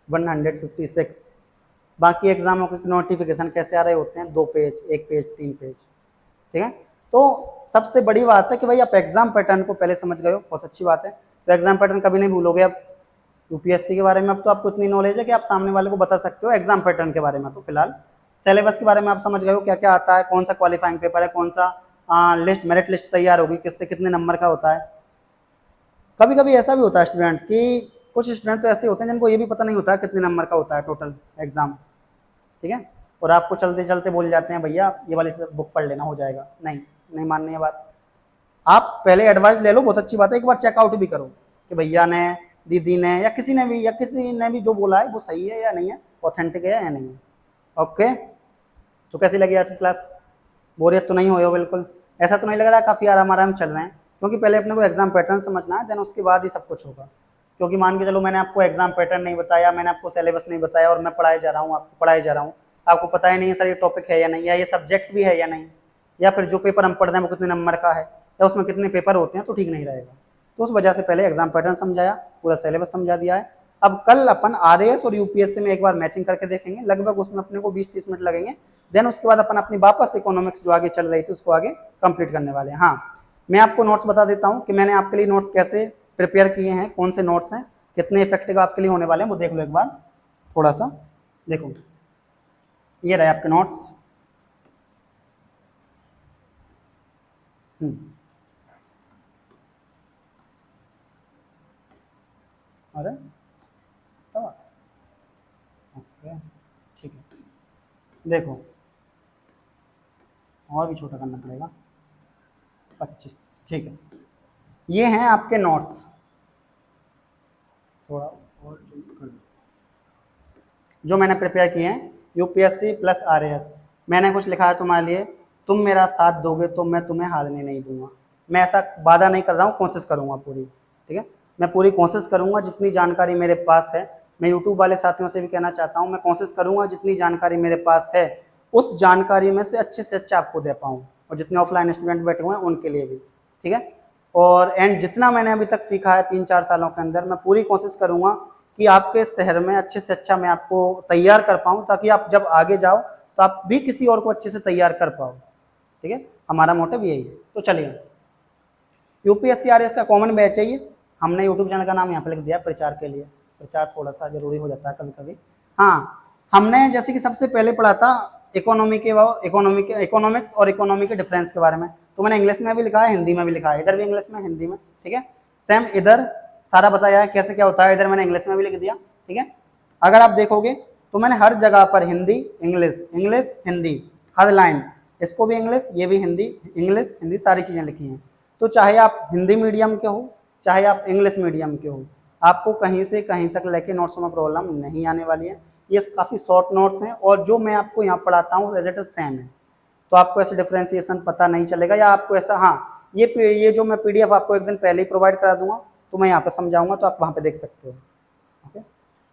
Speaker 1: 156। बाकी एग्जामों के नोटिफिकेशन कैसे आ रहे होते हैं, 2 पेज, 1 पेज, 3 पेज, ठीक है। तो सबसे बड़ी बात है कि भाई आप एग्जाम पैटर्न को पहले समझ गए हो, बहुत अच्छी बात है। तो एग्जाम पैटर्न कभी नहीं भूलोगे आप यूपीएससी के बारे में। अब तो आपको इतनी नॉलेज है कि आप सामने वाले को बता सकते हो एग्जाम पैटर्न के बारे में। तो फिलहाल सिलेबस के बारे में आप समझ गए हो क्या क्या आता है, कौन सा क्वालिफाइंग पेपर है, कौन सा लिस्ट मेरिट लिस्ट तैयार होगी, किससे कितने नंबर का होता है। कभी कभी ऐसा भी होता है स्टूडेंट कि कुछ स्टूडेंट तो ऐसे होते हैं जिनको ये भी पता नहीं होता कितने नंबर का होता है टोटल एग्जाम, ठीक है, और आपको चलते चलते बोल जाते हैं भैया ये वाली बुक पढ़ लेना हो जाएगा। नहीं माननी है बात। आप पहले एडवाइस ले लो, बहुत अच्छी बात है, एक बार चेकआउट भी करो कि भैया ने, दीदी ने या किसी ने भी जो बोला है वो सही है या नहीं है, ऑथेंटिक है या नहीं है। ओके, तो कैसी लगी आज की क्लास? बोरियत तो नहीं हो बिल्कुल? ऐसा तो नहीं लग रहा काफ़ी आराम आराम चल रहे हैं? क्योंकि पहले अपने को एग्जाम पैटर्न समझना है, देन उसके बाद ही सब कुछ होगा। क्योंकि मान के चलो मैंने आपको एग्जाम पैटर्न नहीं बताया, मैंने आपको सिलेबस नहीं बताया और मैं पढ़ाए जा रहा हूँ, आपको पढ़ाए जा रहा हूँ, आपको पता ही नहीं है सर ये टॉपिक है या नहीं, या ये सब्जेक्ट भी है या नहीं, या फिर जो पेपर हम पढ़ते हैं वो कितने नंबर का है, या उसमें कितने पेपर होते हैं, तो ठीक नहीं रहेगा। तो उस वजह से पहले एग्जाम पैटर्न समझाया, पूरा सिलेबस समझा दिया है। अब कल अपन आरएएस और यूपीएससी में एक बार मैचिंग करके देखेंगे, लगभग उसमें अपने को 20-30 मिनट लगेंगे। देन उसके बाद अपन अपनी वापस इकोनॉमिक्स जो आगे चल रही थी उसको आगे कंप्लीट करने वाले हैं। हाँ, मैं आपको नोट्स बता देता हूँ कि मैंने आपके लिए नोट्स कैसे प्रिपेयर किए हैं, कौन से नोट्स हैं, कितने इफेक्टिव आपके लिए होने वाले हैं, वो देख लो एक बार। थोड़ा सा देखो, ये रहे आपके नोट्स। अरे ओके, ठीक है, देखो और भी छोटा करना पड़ेगा, 25, ठीक है। ये हैं आपके नोट्स, थोड़ा और कर दो, जो मैंने प्रिपेयर किए हैं यूपीएससी प्लस आरएएस। मैंने कुछ लिखा है तुम्हारे लिए, तुम मेरा साथ दोगे तो मैं तुम्हें हारने नहीं दूंगा। मैं ऐसा वादा नहीं कर रहा हूँ, कोशिश करूँगा पूरी, ठीक है, मैं पूरी कोशिश करूँगा। जितनी जानकारी मेरे पास है, मैं यूट्यूब वाले साथियों से भी कहना चाहता हूँ, मैं कोशिश करूँगा जितनी जानकारी मेरे पास है उस जानकारी में से अच्छा आपको दे पाऊँ, और जितने ऑफलाइन स्टूडेंट बैठे हुए हैं उनके लिए भी, ठीक है। और एंड जितना मैंने अभी तक सीखा है 3-4 सालों के अंदर, मैं पूरी कोशिश करूँगा कि आपके शहर में अच्छे से अच्छा मैं आपको तैयार कर पाऊँ, ताकि आप जब आगे जाओ तो आप भी किसी और को अच्छे से तैयार कर पाओ, ठीक है। हमारा मोटिव यही है। तो चलिए, यूपीएससी आरएएस का कॉमन बैच है ये, हमने यूट्यूब चैनल का नाम यहाँ पे लिख दिया प्रचार के लिए। प्रचार थोड़ा सा जरूरी हो जाता है कभी कभी। हाँ, हमने जैसे कि सबसे पहले पढ़ा था इकोनॉमिक्स और इकोनॉमी के डिफरेंस के बारे में, तो मैंने इंग्लिश में भी लिखा है, हिंदी में भी लिखा है, इधर भी इंग्लिश में, हिंदी में, ठीक है। सेम इधर सारा बताया है कैसे क्या होता है, इधर मैंने इंग्लिश में भी लिख दिया, ठीक है। अगर आप देखोगे तो मैंने हर जगह पर हिंदी इंग्लिश, इंग्लिश हिंदी, हर लाइन, इसको भी इंग्लिश, ये भी हिंदी, इंग्लिश हिंदी, सारी चीज़ें लिखी हैं। तो चाहे आप हिंदी मीडियम के हो, चाहे आप इंग्लिश मीडियम के हो, आपको कहीं से कहीं तक लेके नोट्स में प्रॉब्लम नहीं आने वाली है। ये काफ़ी शॉर्ट नोट्स हैं, और जो मैं आपको यहाँ पढ़ाता हूँ एज इट इज सेम है, तो आपको ऐसे डिफ्रेंसिएशन पता नहीं चलेगा, या आपको ऐसा, हाँ ये जो मैं पीडीएफ आपको एक दिन पहले ही प्रोवाइड करा दूंगा, तो मैं यहाँ पे समझाऊंगा, तो आप वहाँ पे देख सकते हो, ओके।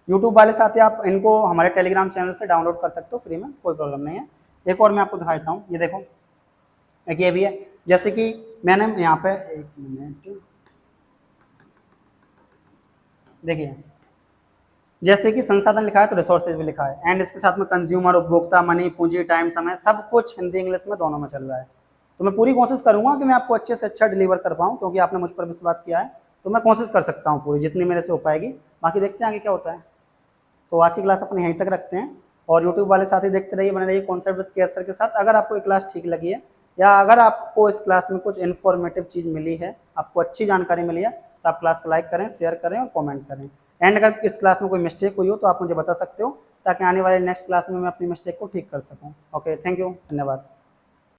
Speaker 1: यूट्यूब वाले साथी आप इनको हमारे टेलीग्राम चैनल से डाउनलोड कर सकते हो फ्री में, कोई प्रॉब्लम नहीं है। एक और मैं आपको दिखाता हूँ, ये देखो, एक ये भी है, जैसे कि मैंने यहाँ पे, एक मिनट देखिए, जैसे कि संसाधन लिखा है तो रिसोर्सेज भी लिखा है, एंड इसके साथ में कंज्यूमर, उपभोक्ता, मनी, पूंजी, टाइम, समय, सब कुछ हिंदी इंग्लिश में दोनों में चल रहा है। तो मैं पूरी कोशिश करूंगा कि मैं आपको अच्छे से अच्छा डिलीवर कर पाऊँ, क्योंकि आपने मुझ पर विश्वास किया है, तो मैं कोशिश कर सकता हूँ पूरी, जितनी मेरे से हो पाएगी। बाकी देखते हैं आगे क्या होता है। तो आज की क्लास अपन यहीं तक रखते हैं, और यूट्यूब वाले साथी देखते रहिए, बने रहिए कॉन्सेप्ट विद केएस सर के साथ। अगर आपको ये क्लास ठीक लगी है, या अगर आपको इस क्लास में कुछ इन्फॉर्मेटिव चीज़ मिली है, आपको अच्छी जानकारी मिली है, तो आप क्लास को लाइक करें, शेयर करें और कमेंट करें। एंड अगर इस क्लास में कोई मिस्टेक हुई हो तो आप मुझे बता सकते हो, ताकि आने वाले नेक्स्ट क्लास में मैं अपनी मिस्टेक को ठीक कर सकूं। ओके, थैंक यू, धन्यवाद।